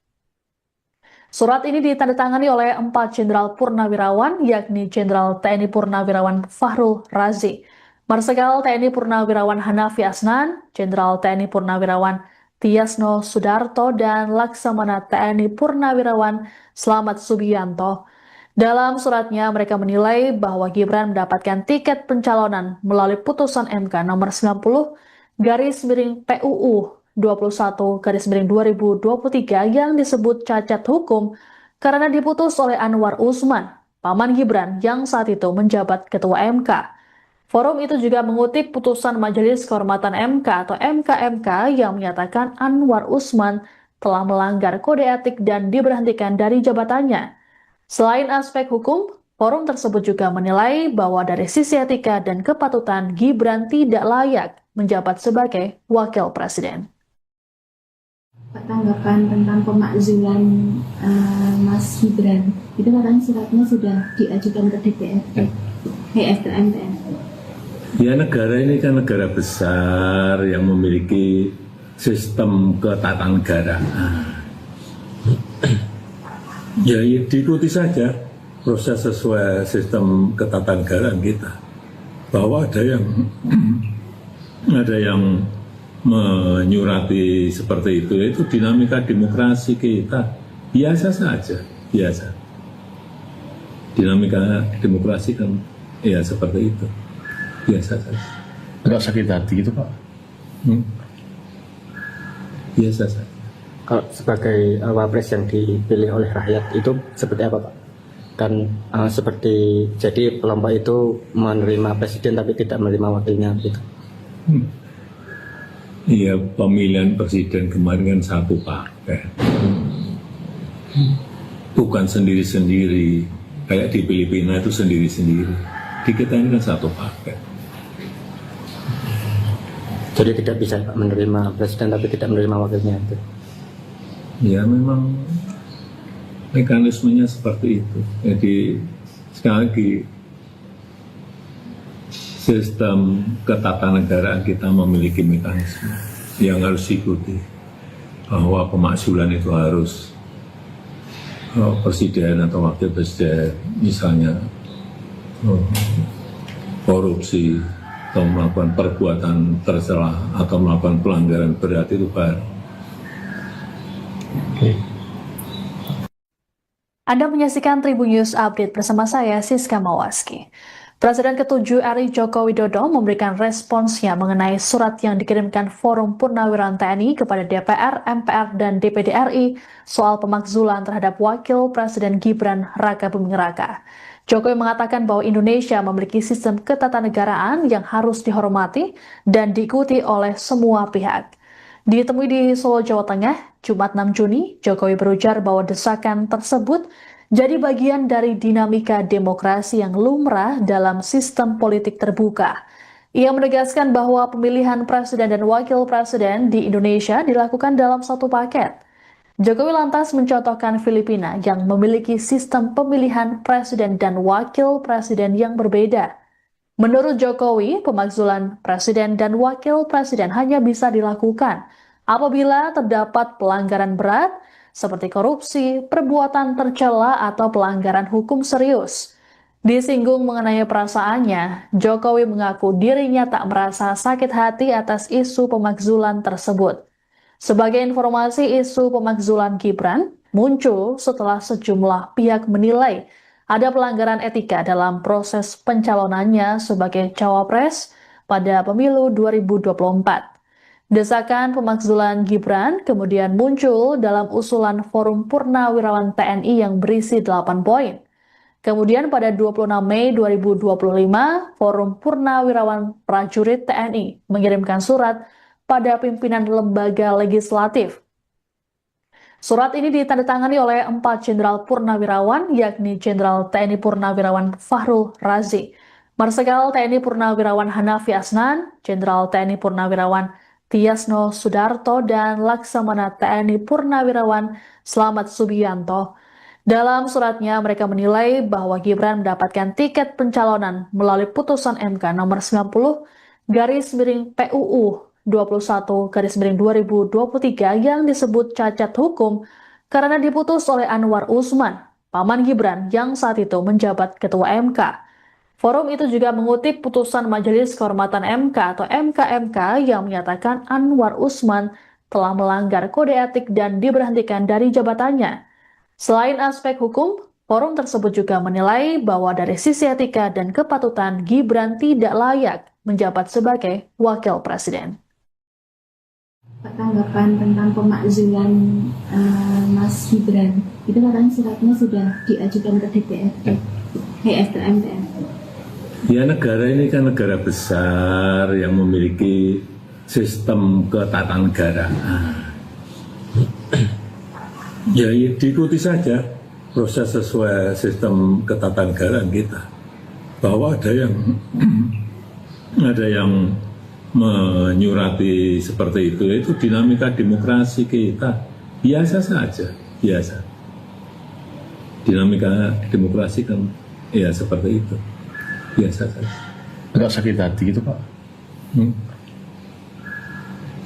Surat ini ditandatangani oleh 4 Jenderal Purnawirawan, yakni Jenderal TNI Purnawirawan Fahrul Razi, Marsikal TNI Purnawirawan Hanafi Asnan, Jenderal TNI Purnawirawan Tiasno Sudarto, dan Laksamana TNI Purnawirawan Slamet Subianto. Dalam suratnya, mereka menilai bahwa Gibran mendapatkan tiket pencalonan melalui putusan MK nomor 90/PUU 21/2023 yang disebut cacat hukum karena diputus oleh Anwar Usman, paman Gibran yang saat itu menjabat Ketua MK. Forum itu juga mengutip putusan Majelis Kehormatan MK atau MKMK yang menyatakan Anwar Usman telah melanggar kode etik dan diberhentikan dari jabatannya. Selain aspek hukum, forum tersebut juga menilai bahwa dari sisi etika dan kepatutan, Gibran tidak layak menjabat sebagai wakil presiden. Tanggapan tentang pemakzulan Mas Gibran, itu katanya suratnya sudah diajukan ke DPRD, MPR. Ya, negara ini kan negara besar yang memiliki sistem ketatanegaraan. Ya, diikuti saja proses sesuai sistem ketatanegaraan kita, bahwa ada yang menyurati seperti itu dinamika demokrasi kita biasa saja, biasa. Dinamika demokrasi kan ya seperti itu, biasa saja. Agak sakit hati gitu Pak. Biasa saja. Kalau sebagai wapres yang dipilih oleh rakyat itu seperti apa Pak? Kan seperti jadi kelompok itu menerima presiden tapi tidak menerima wakilnya gitu. Iya, pemilihan presiden kemarin kan satu paket, bukan sendiri-sendiri kayak di Filipina itu sendiri-sendiri. Di kita ini kan satu paket. Jadi tidak bisa Pak menerima presiden tapi tidak menerima wakilnya itu. Ya memang mekanismenya seperti itu. Jadi sekali lagi sistem ketatanegaraan kita memiliki mekanisme yang harus diikuti, bahwa pemakzulan itu harus presiden atau wakil presiden misalnya korupsi atau melakukan perbuatan tercela atau melakukan pelanggaran berat itu baru. Anda menyaksikan Tribun News Update bersama saya, Siska Mawaski. Presiden ke-7 RI Joko Widodo memberikan responsnya mengenai surat yang dikirimkan Forum Purnawirawan TNI kepada DPR, MPR, dan DPD RI soal pemakzulan terhadap Wakil Presiden Gibran Rakabuming Raka. Jokowi mengatakan bahwa Indonesia memiliki sistem ketatanegaraan yang harus dihormati dan diikuti oleh semua pihak. Ditemui di Solo, Jawa Tengah, Jumat 6 Juni, Jokowi berujar bahwa desakan tersebut jadi bagian dari dinamika demokrasi yang lumrah dalam sistem politik terbuka. Ia menegaskan bahwa pemilihan presiden dan wakil presiden di Indonesia dilakukan dalam satu paket. Jokowi lantas mencontohkan Filipina yang memiliki sistem pemilihan presiden dan wakil presiden yang berbeda. Menurut Jokowi, pemakzulan presiden dan wakil presiden hanya bisa dilakukan apabila terdapat pelanggaran berat seperti korupsi, perbuatan tercela, atau pelanggaran hukum serius. Disinggung mengenai perasaannya, Jokowi mengaku dirinya tak merasa sakit hati atas isu pemakzulan tersebut. Sebagai informasi, isu pemakzulan Gibran muncul setelah sejumlah pihak menilai ada pelanggaran etika dalam proses pencalonannya sebagai cawapres pada pemilu 2024. Desakan pemakzulan Gibran kemudian muncul dalam usulan Forum Purnawirawan TNI yang berisi 8 poin. Kemudian pada 26 Mei 2025, Forum Purnawirawan Prajurit TNI mengirimkan surat pada pimpinan lembaga legislatif. Surat ini ditandatangani oleh 4 Jenderal Purnawirawan, yakni Jenderal TNI Purnawirawan Fahrul Razi, Marsikal TNI Purnawirawan Hanafi Asnan, Jenderal TNI Purnawirawan Tiasno Sudarto, dan Laksamana TNI Purnawirawan Slamet Subianto. Dalam suratnya, mereka menilai bahwa Gibran mendapatkan tiket pencalonan melalui putusan MK nomor 90/PUU 21/2023 yang disebut cacat hukum karena diputus oleh Anwar Usman, paman Gibran yang saat itu menjabat Ketua MK. Forum itu juga mengutip putusan Majelis Kehormatan MK atau MKMK yang menyatakan Anwar Usman telah melanggar kode etik dan diberhentikan dari jabatannya. Selain aspek hukum, forum tersebut juga menilai bahwa dari sisi etika dan kepatutan Gibran tidak layak menjabat sebagai wakil presiden. Tanggapan tentang pemakzulan Mas Gibran, itu katanya suratnya sudah diajukan ke DPRD, MPR. Ya, negara ini kan negara besar yang memiliki sistem ketatanegaraan. Ya, diikuti saja proses sesuai sistem ketatanegaraan kita, bahwa ada yang menyurati seperti itu dinamika demokrasi kita biasa saja, biasa. Dinamika demokrasi kan ya seperti itu, biasa saja. Agak sakit hati gitu Pak.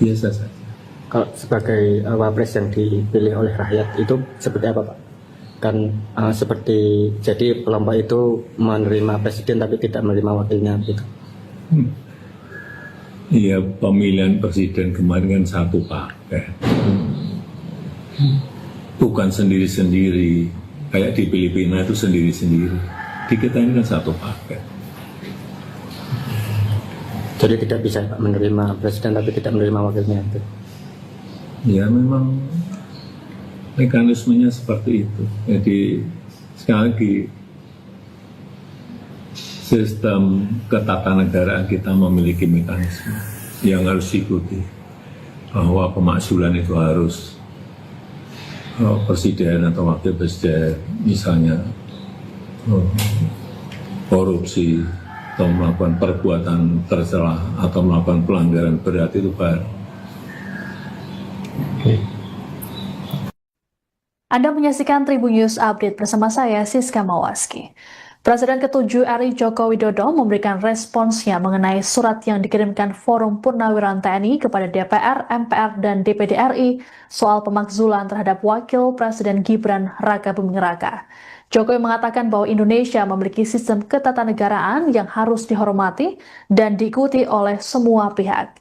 Biasa saja. Kalau sebagai wapres yang dipilih oleh rakyat itu seperti apa Pak? Kan seperti jadi kelompok itu menerima presiden tapi tidak menerima wakilnya gitu. Iya, pemilihan presiden kemarin kan satu paket. Bukan sendiri-sendiri, kayak di Filipina itu sendiri-sendiri. Di kita ini kan satu paket. Jadi tidak bisa Pak menerima presiden tapi tidak menerima wakilnya itu. Ya memang mekanismenya seperti itu. Jadi sekali lagi sistem ketatanegaraan kita memiliki mekanisme yang harus diikuti, bahwa pemakzulan itu harus presiden atau wakil presiden misalnya korupsi atau melakukan perbuatan tercela atau melakukan pelanggaran berat itu baru. Anda menyaksikan Tribun News Update bersama saya, Siska Mawaski. Presiden ke-7 RI Joko Widodo memberikan responsnya mengenai surat yang dikirimkan Forum Purnawirawan TNI kepada DPR, MPR, dan DPD RI soal pemakzulan terhadap Wakil Presiden Gibran Rakabuming Raka. Jokowi mengatakan bahwa Indonesia memiliki sistem ketatanegaraan yang harus dihormati dan diikuti oleh semua pihak.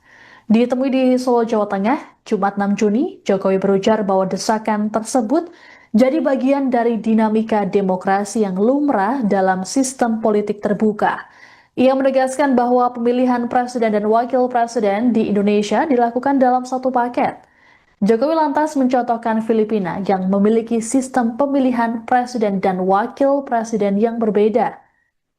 Ditemui di Solo, Jawa Tengah, Jumat 6 Juni, Jokowi berujar bahwa desakan tersebut jadi bagian dari dinamika demokrasi yang lumrah dalam sistem politik terbuka. Ia menegaskan bahwa pemilihan presiden dan wakil presiden di Indonesia dilakukan dalam satu paket. Jokowi lantas mencontohkan Filipina yang memiliki sistem pemilihan presiden dan wakil presiden yang berbeda.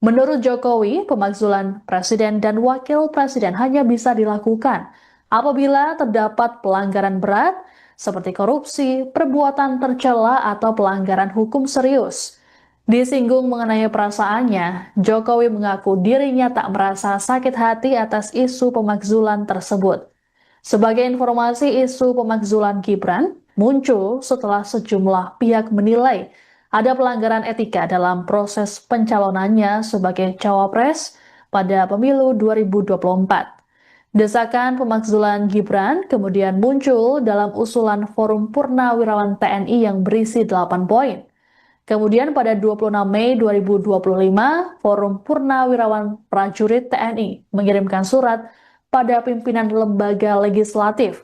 Menurut Jokowi, pemakzulan presiden dan wakil presiden hanya bisa dilakukan apabila terdapat pelanggaran berat seperti korupsi, perbuatan tercela, atau pelanggaran hukum serius. Disinggung mengenai perasaannya, Jokowi mengaku dirinya tak merasa sakit hati atas isu pemakzulan tersebut. Sebagai informasi, isu pemakzulan Gibran muncul setelah sejumlah pihak menilai ada pelanggaran etika dalam proses pencalonannya sebagai cawapres pada pemilu 2024. Desakan pemakzulan Gibran kemudian muncul dalam usulan Forum Purnawirawan TNI yang berisi 8 poin. Kemudian pada 26 Mei 2025, Forum Purnawirawan Prajurit TNI mengirimkan surat pada pimpinan lembaga legislatif.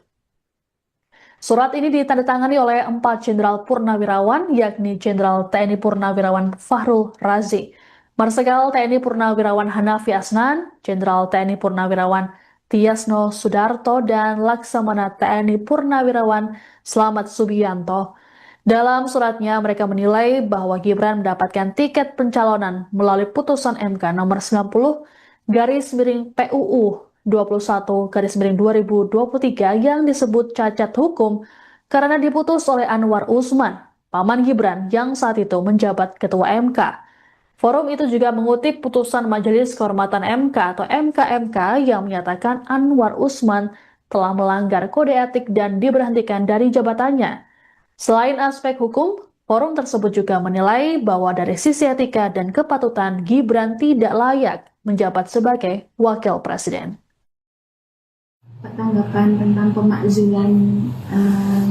Surat ini ditandatangani oleh 4 Jenderal Purnawirawan, yakni Jenderal TNI Purnawirawan Fahrul Razi, Marsikal TNI Purnawirawan Hanafi Asnan, Jenderal TNI Purnawirawan Tiasno Sudarto, dan Laksamana TNI Purnawirawan Slamet Subianto. Dalam suratnya, mereka menilai bahwa Gibran mendapatkan tiket pencalonan melalui putusan MK nomor 90/PUU 21/2023 yang disebut cacat hukum karena diputus oleh Anwar Usman, paman Gibran yang saat itu menjabat Ketua MK. Forum itu juga mengutip putusan Majelis Kehormatan MK atau MKMK yang menyatakan Anwar Usman telah melanggar kode etik dan diberhentikan dari jabatannya. Selain aspek hukum, forum tersebut juga menilai bahwa dari sisi etika dan kepatutan Gibran tidak layak menjabat sebagai wakil presiden. Tanggapan tentang pemakzulan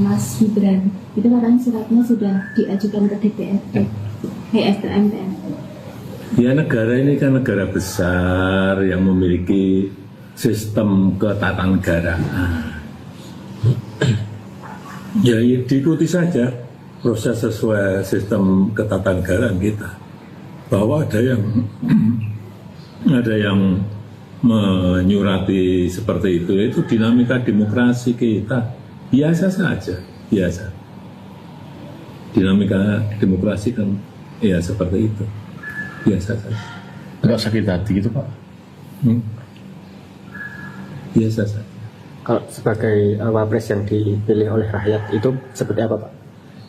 Mas Gibran, itu katanya suratnya sudah diajukan ke DPRD, MPR. Ya, negara ini kan negara besar yang memiliki sistem ketatanegaraan. Ya, diikuti saja proses sesuai sistem ketatanegaraan kita. Bahwa ada yang menyurati seperti itu dinamika demokrasi kita. Biasa saja, biasa. Dinamika demokrasi kan ya seperti itu. Biasa saja. Enggak sakit hati gitu Pak? Biasa saja. Kalau sebagai wapres yang dipilih oleh rakyat itu seperti apa Pak?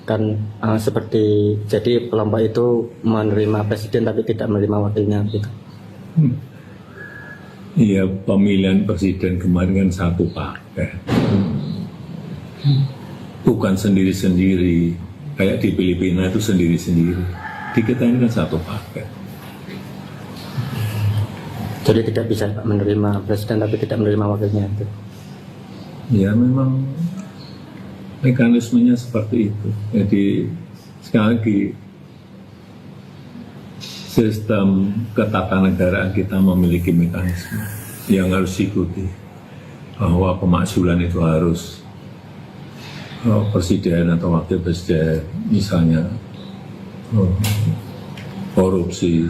Kan seperti jadi kelompok itu menerima presiden tapi tidak menerima wakilnya gitu. Iya, pemilihan presiden kemarin kan satu paket. Bukan sendiri-sendiri, kayak di Filipina itu sendiri-sendiri. Di kita ini kan satu paket. Jadi tidak bisa Pak menerima presiden tapi tidak menerima wakilnya itu. Ya memang mekanismenya seperti itu. Jadi sekali lagi sistem ketatanegaraan kita memiliki mekanisme yang harus diikuti, bahwa pemakzulan itu harus presiden atau wakil presiden, misalnya korupsi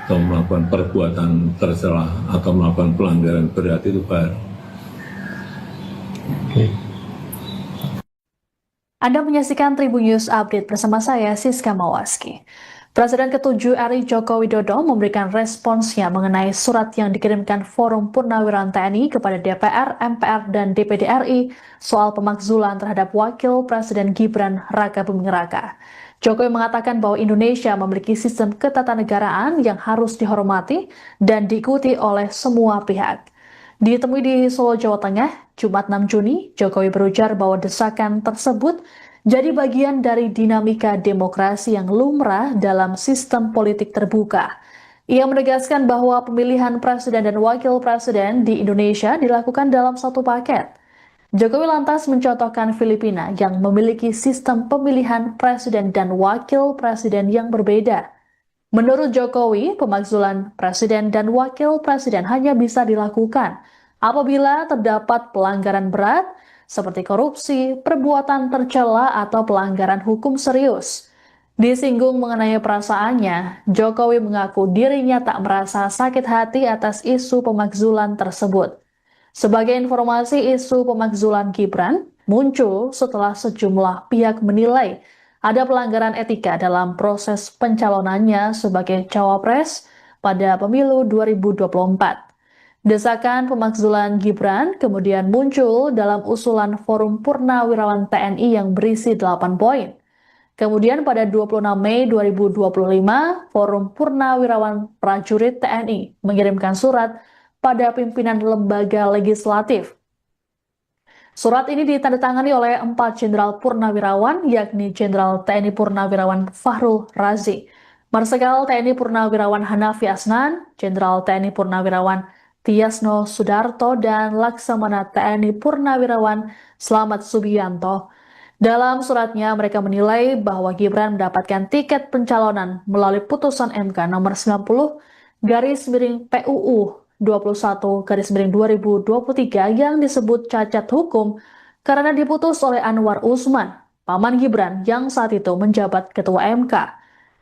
atau melakukan perbuatan tercela atau melakukan pelanggaran berat itu baru. Anda menyaksikan Tribun News Update bersama saya, Siska Mawaski. Presiden ke-7 RI Joko Widodo memberikan responsnya mengenai surat yang dikirimkan Forum Purnawirawan TNI kepada DPR, MPR, dan DPD RI soal pemakzulan terhadap Wakil Presiden Gibran Raka Buming Raka. Jokowi mengatakan bahwa Indonesia memiliki sistem ketatanegaraan yang harus dihormati dan diikuti oleh semua pihak. Ditemui di Solo, Jawa Tengah, Jumat 6 Juni, Jokowi berujar bahwa desakan tersebut jadi bagian dari dinamika demokrasi yang lumrah dalam sistem politik terbuka. Ia menegaskan bahwa pemilihan presiden dan wakil presiden di Indonesia dilakukan dalam satu paket. Jokowi lantas mencontohkan Filipina yang memiliki sistem pemilihan presiden dan wakil presiden yang berbeda. Menurut Jokowi, pemakzulan presiden dan wakil presiden hanya bisa dilakukan apabila terdapat pelanggaran berat seperti korupsi, perbuatan tercela, atau pelanggaran hukum serius. Disinggung mengenai perasaannya, Jokowi mengaku dirinya tak merasa sakit hati atas isu pemakzulan tersebut. Sebagai informasi, isu pemakzulan Gibran muncul setelah sejumlah pihak menilai ada pelanggaran etika dalam proses pencalonannya sebagai cawapres pada pemilu 2024. Desakan pemakzulan Gibran kemudian muncul dalam usulan Forum Purnawirawan TNI yang berisi 8 poin. Kemudian pada 26 Mei 2025, Forum Purnawirawan Prajurit TNI mengirimkan surat pada pimpinan lembaga legislatif. Surat ini ditandatangani oleh 4 Jenderal Purnawirawan, yakni Jenderal TNI Purnawirawan Fahrul Razi, Marsikal TNI Purnawirawan Hanafi Asnan, Jenderal TNI Purnawirawan Tiasno Sudarto, dan Laksamana TNI Purnawirawan Slamet Subianto. Dalam suratnya, mereka menilai bahwa Gibran mendapatkan tiket pencalonan melalui putusan MK nomor 90/PUU 21/2023 yang disebut cacat hukum karena diputus oleh Anwar Usman, paman Gibran yang saat itu menjabat Ketua MK.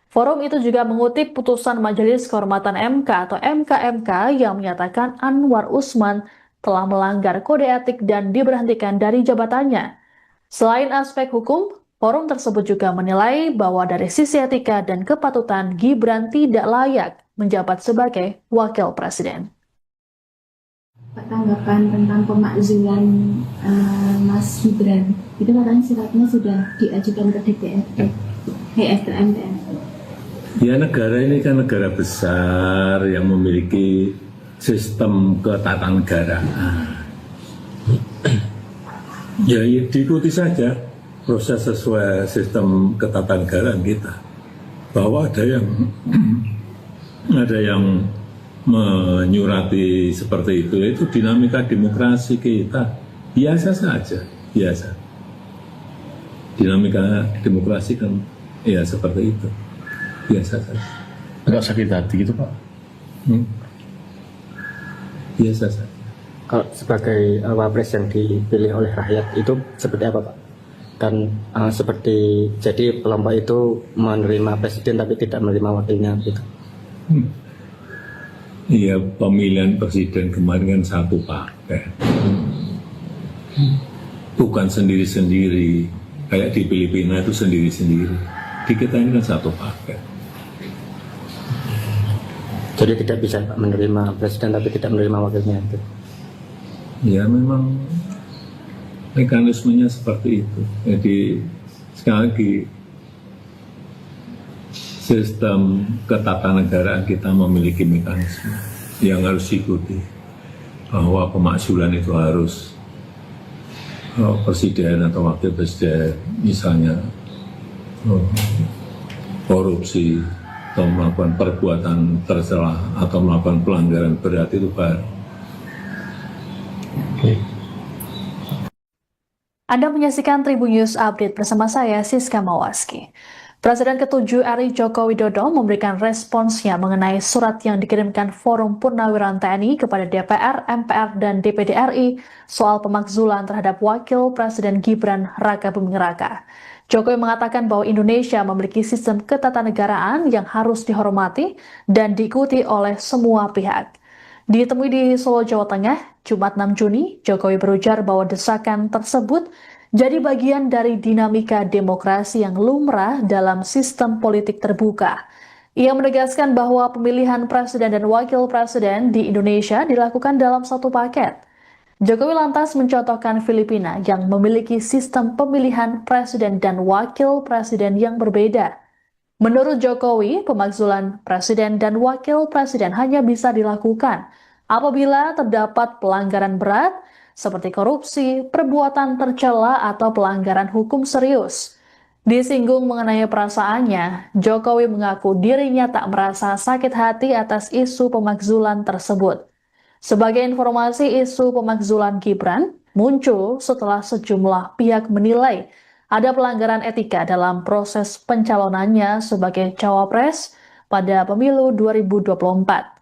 Forum itu juga mengutip putusan Majelis Kehormatan MK atau MKMK yang menyatakan Anwar Usman telah melanggar kode etik dan diberhentikan dari jabatannya. Selain aspek hukum, forum tersebut juga menilai bahwa dari sisi etika dan kepatutan Gibran tidak layak menjabat sebagai wakil presiden. Tanggapan tentang pemakzulan Mas Gibran, itu katanya suratnya sudah diajukan ke DPR, MPR. Ya, negara ini kan negara besar yang memiliki sistem ketatanegaraan. Ya, diikuti saja proses sesuai sistem ketatanegaraan kita. Bahwa ada yang menyurati seperti itu dinamika demokrasi kita. Biasa saja, biasa. Dinamika demokrasi kan ya seperti itu. Biasa saja. Agak sakit hati gitu Pak? Biasa saja. Kalau sebagai wapres yang dipilih oleh rakyat itu seperti apa Pak? Kan seperti jadi kelompok itu menerima presiden tapi tidak menerima wakilnya gitu. Iya, pemilihan presiden kemarin kan satu paket. Bukan sendiri-sendiri. Kayak di Filipina itu sendiri-sendiri. Di kita ini kan satu paket. Jadi tidak bisa Pak menerima presiden tapi tidak menerima wakilnya itu. Ya memang mekanismenya seperti itu. Jadi sekali lagi sistem ketatanegaraan kita memiliki mekanisme yang harus diikuti, bahwa pemakzulan itu harus presiden atau wakil presiden, misalnya korupsi atau melakukan perbuatan tercela atau melakukan pelanggaran berat itu baru. Anda menyaksikan Tribun News Update bersama saya, Siska Mawaski. Presiden ke-7 RI Joko Widodo memberikan responsnya mengenai surat yang dikirimkan Forum Purnawiran TNI kepada DPR, MPR, dan DPD RI soal pemakzulan terhadap Wakil Presiden Gibran Rakabuming Raka. Jokowi mengatakan bahwa Indonesia memiliki sistem ketatanegaraan yang harus dihormati dan diikuti oleh semua pihak. Ditemui di Solo, Jawa Tengah, Jumat 6 Juni, Jokowi berujar bahwa desakan tersebut jadi bagian dari dinamika demokrasi yang lumrah dalam sistem politik terbuka. Ia menegaskan bahwa pemilihan presiden dan wakil presiden di Indonesia dilakukan dalam satu paket. Jokowi lantas mencontohkan Filipina yang memiliki sistem pemilihan presiden dan wakil presiden yang berbeda. Menurut Jokowi, pemakzulan presiden dan wakil presiden hanya bisa dilakukan apabila terdapat pelanggaran berat seperti korupsi, perbuatan tercela, atau pelanggaran hukum serius. Disinggung mengenai perasaannya, Jokowi mengaku dirinya tak merasa sakit hati atas isu pemakzulan tersebut. Sebagai informasi, isu pemakzulan Gibran muncul setelah sejumlah pihak menilai ada pelanggaran etika dalam proses pencalonannya sebagai cawapres pada pemilu 2024.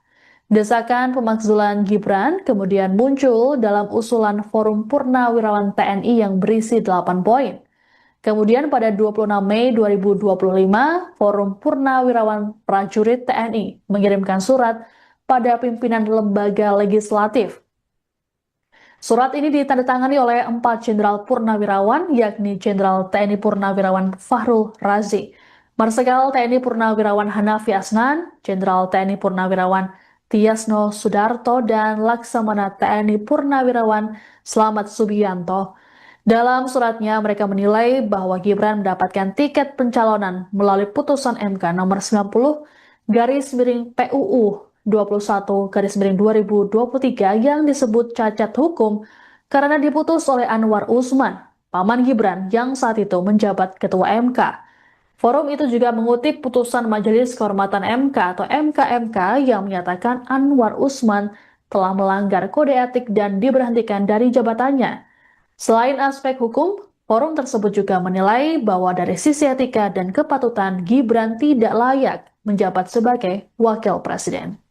Desakan pemakzulan Gibran kemudian muncul dalam usulan Forum Purnawirawan TNI yang berisi 8 poin. Kemudian pada 26 Mei 2025, Forum Purnawirawan Prajurit TNI mengirimkan surat pada pimpinan lembaga legislatif. Surat ini ditandatangani oleh 4 Jenderal Purnawirawan, yakni Jenderal TNI Purnawirawan Fahrul Razi, Marsikal TNI Purnawirawan Hanafi Asnan, Jenderal TNI Purnawirawan Tiasno Sudarto, dan Laksamana TNI Purnawirawan Slamet Subianto. Dalam suratnya, mereka menilai bahwa Gibran mendapatkan tiket pencalonan melalui putusan MK nomor 90/PUU 21/2023 yang disebut cacat hukum karena diputus oleh Anwar Usman, paman Gibran yang saat itu menjabat Ketua MK. Forum itu juga mengutip putusan Majelis Kehormatan MK atau MKMK yang menyatakan Anwar Usman telah melanggar kode etik dan diberhentikan dari jabatannya. Selain aspek hukum, forum tersebut juga menilai bahwa dari sisi etika dan kepatutan Gibran tidak layak menjabat sebagai wakil presiden.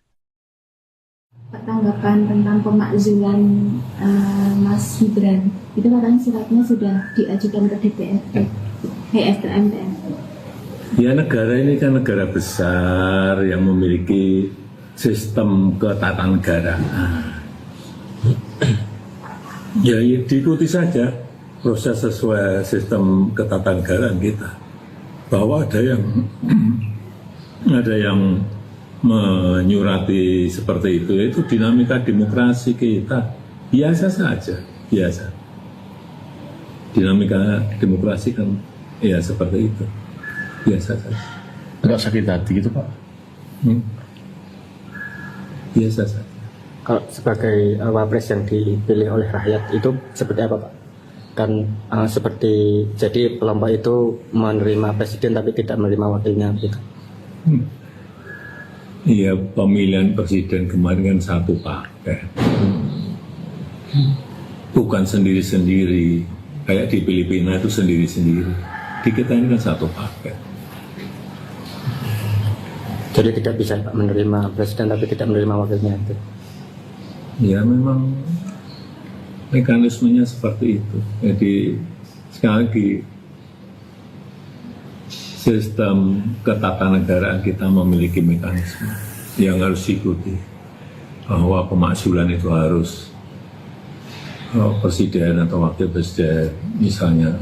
Tanggapan tentang pemakzulan Mas Gibran, itu katanya suratnya sudah diajukan ke DPR, MPR. Ya, negara ini kan negara besar yang memiliki sistem ketatanegaraan. Ya, diikuti saja proses sesuai sistem ketatanegaraan kita. Bahwa ada yang menyurati seperti itu dinamika demokrasi kita. Biasa saja, biasa. Dinamika demokrasi kan ya seperti itu. Biasa saja. Enggak sakit hati gitu Pak? Biasa saja. Kalau sebagai wapres yang dipilih oleh rakyat itu seperti apa Pak? Kan seperti jadi kelompok itu menerima presiden tapi tidak menerima wakilnya gitu. Iya, pemilihan presiden kemarin kan satu paket. Bukan sendiri-sendiri. Kayak di Filipina itu sendiri-sendiri. Di kita ini kan satu paket. Jadi tidak bisa Pak menerima presiden tapi tidak menerima wakilnya itu. Ya memang mekanismenya seperti itu. Jadi sekali lagi sistem ketatanegaraan kita memiliki mekanisme yang harus diikuti, bahwa pemakzulan itu harus presiden atau wakil presiden misalnya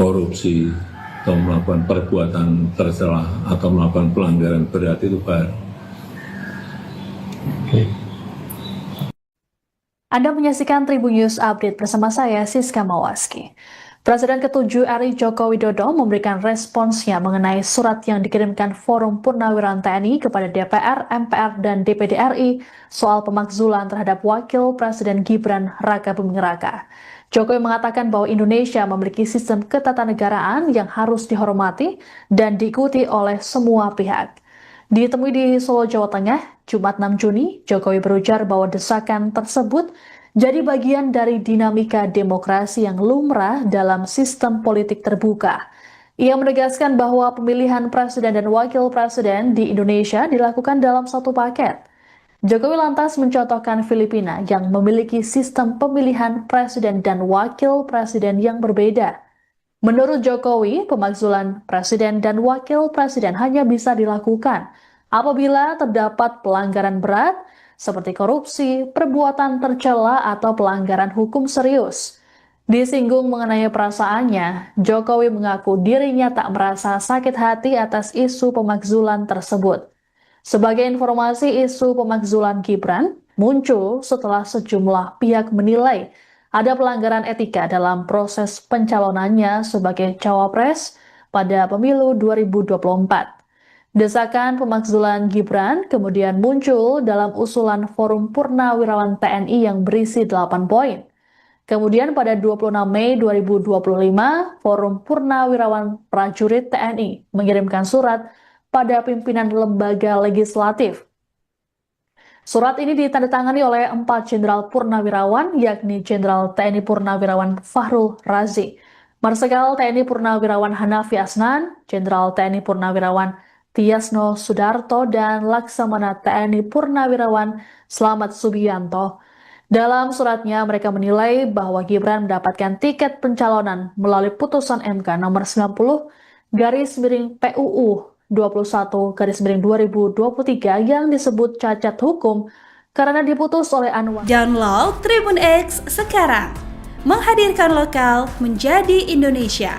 korupsi atau melakukan perbuatan tercela atau melakukan pelanggaran berat itu baru. Anda menyaksikan Tribun News Update bersama saya, Siska Mawaski. Presiden ke-7 RI Joko Widodo memberikan responsnya mengenai surat yang dikirimkan Forum Purnawiran TNI kepada DPR, MPR, dan DPD RI soal pemakzulan terhadap Wakil Presiden Gibran Rakabuming Raka. Jokowi mengatakan bahwa Indonesia memiliki sistem ketatanegaraan yang harus dihormati dan diikuti oleh semua pihak. Ditemui di Solo, Jawa Tengah, Jumat 6 Juni, Jokowi berujar bahwa desakan tersebut jadi bagian dari dinamika demokrasi yang lumrah dalam sistem politik terbuka. Ia menegaskan bahwa pemilihan presiden dan wakil presiden di Indonesia dilakukan dalam satu paket. Jokowi lantas mencontohkan Filipina yang memiliki sistem pemilihan presiden dan wakil presiden yang berbeda. Menurut Jokowi, pemakzulan presiden dan wakil presiden hanya bisa dilakukan apabila terdapat pelanggaran berat seperti korupsi, perbuatan tercela, atau pelanggaran hukum serius. Disinggung mengenai perasaannya, Jokowi mengaku dirinya tak merasa sakit hati atas isu pemakzulan tersebut. Sebagai informasi, isu pemakzulan Gibran muncul setelah sejumlah pihak menilai ada pelanggaran etika dalam proses pencalonannya sebagai cawapres pada pemilu 2024. Desakan pemakzulan Gibran kemudian muncul dalam usulan Forum Purnawirawan TNI yang berisi 8 poin. Kemudian pada 26 Mei 2025, Forum Purnawirawan Prajurit TNI mengirimkan surat pada pimpinan lembaga legislatif. Surat ini ditandatangani oleh 4 jenderal purnawirawan, yakni Jenderal TNI Purnawirawan Fahrul Razi, Marsikal TNI Purnawirawan Hanafi Asnan, Jenderal TNI Purnawirawan Tiasno Sudarto, dan Laksamana TNI Purnawirawan Slamet Subianto. Dalam suratnya, mereka menilai bahwa Gibran mendapatkan tiket pencalonan melalui putusan MK nomor 90/PUU 21/2023 yang disebut cacat hukum karena diputus oleh Anwar. Download Tribun X sekarang, menghadirkan lokal menjadi Indonesia.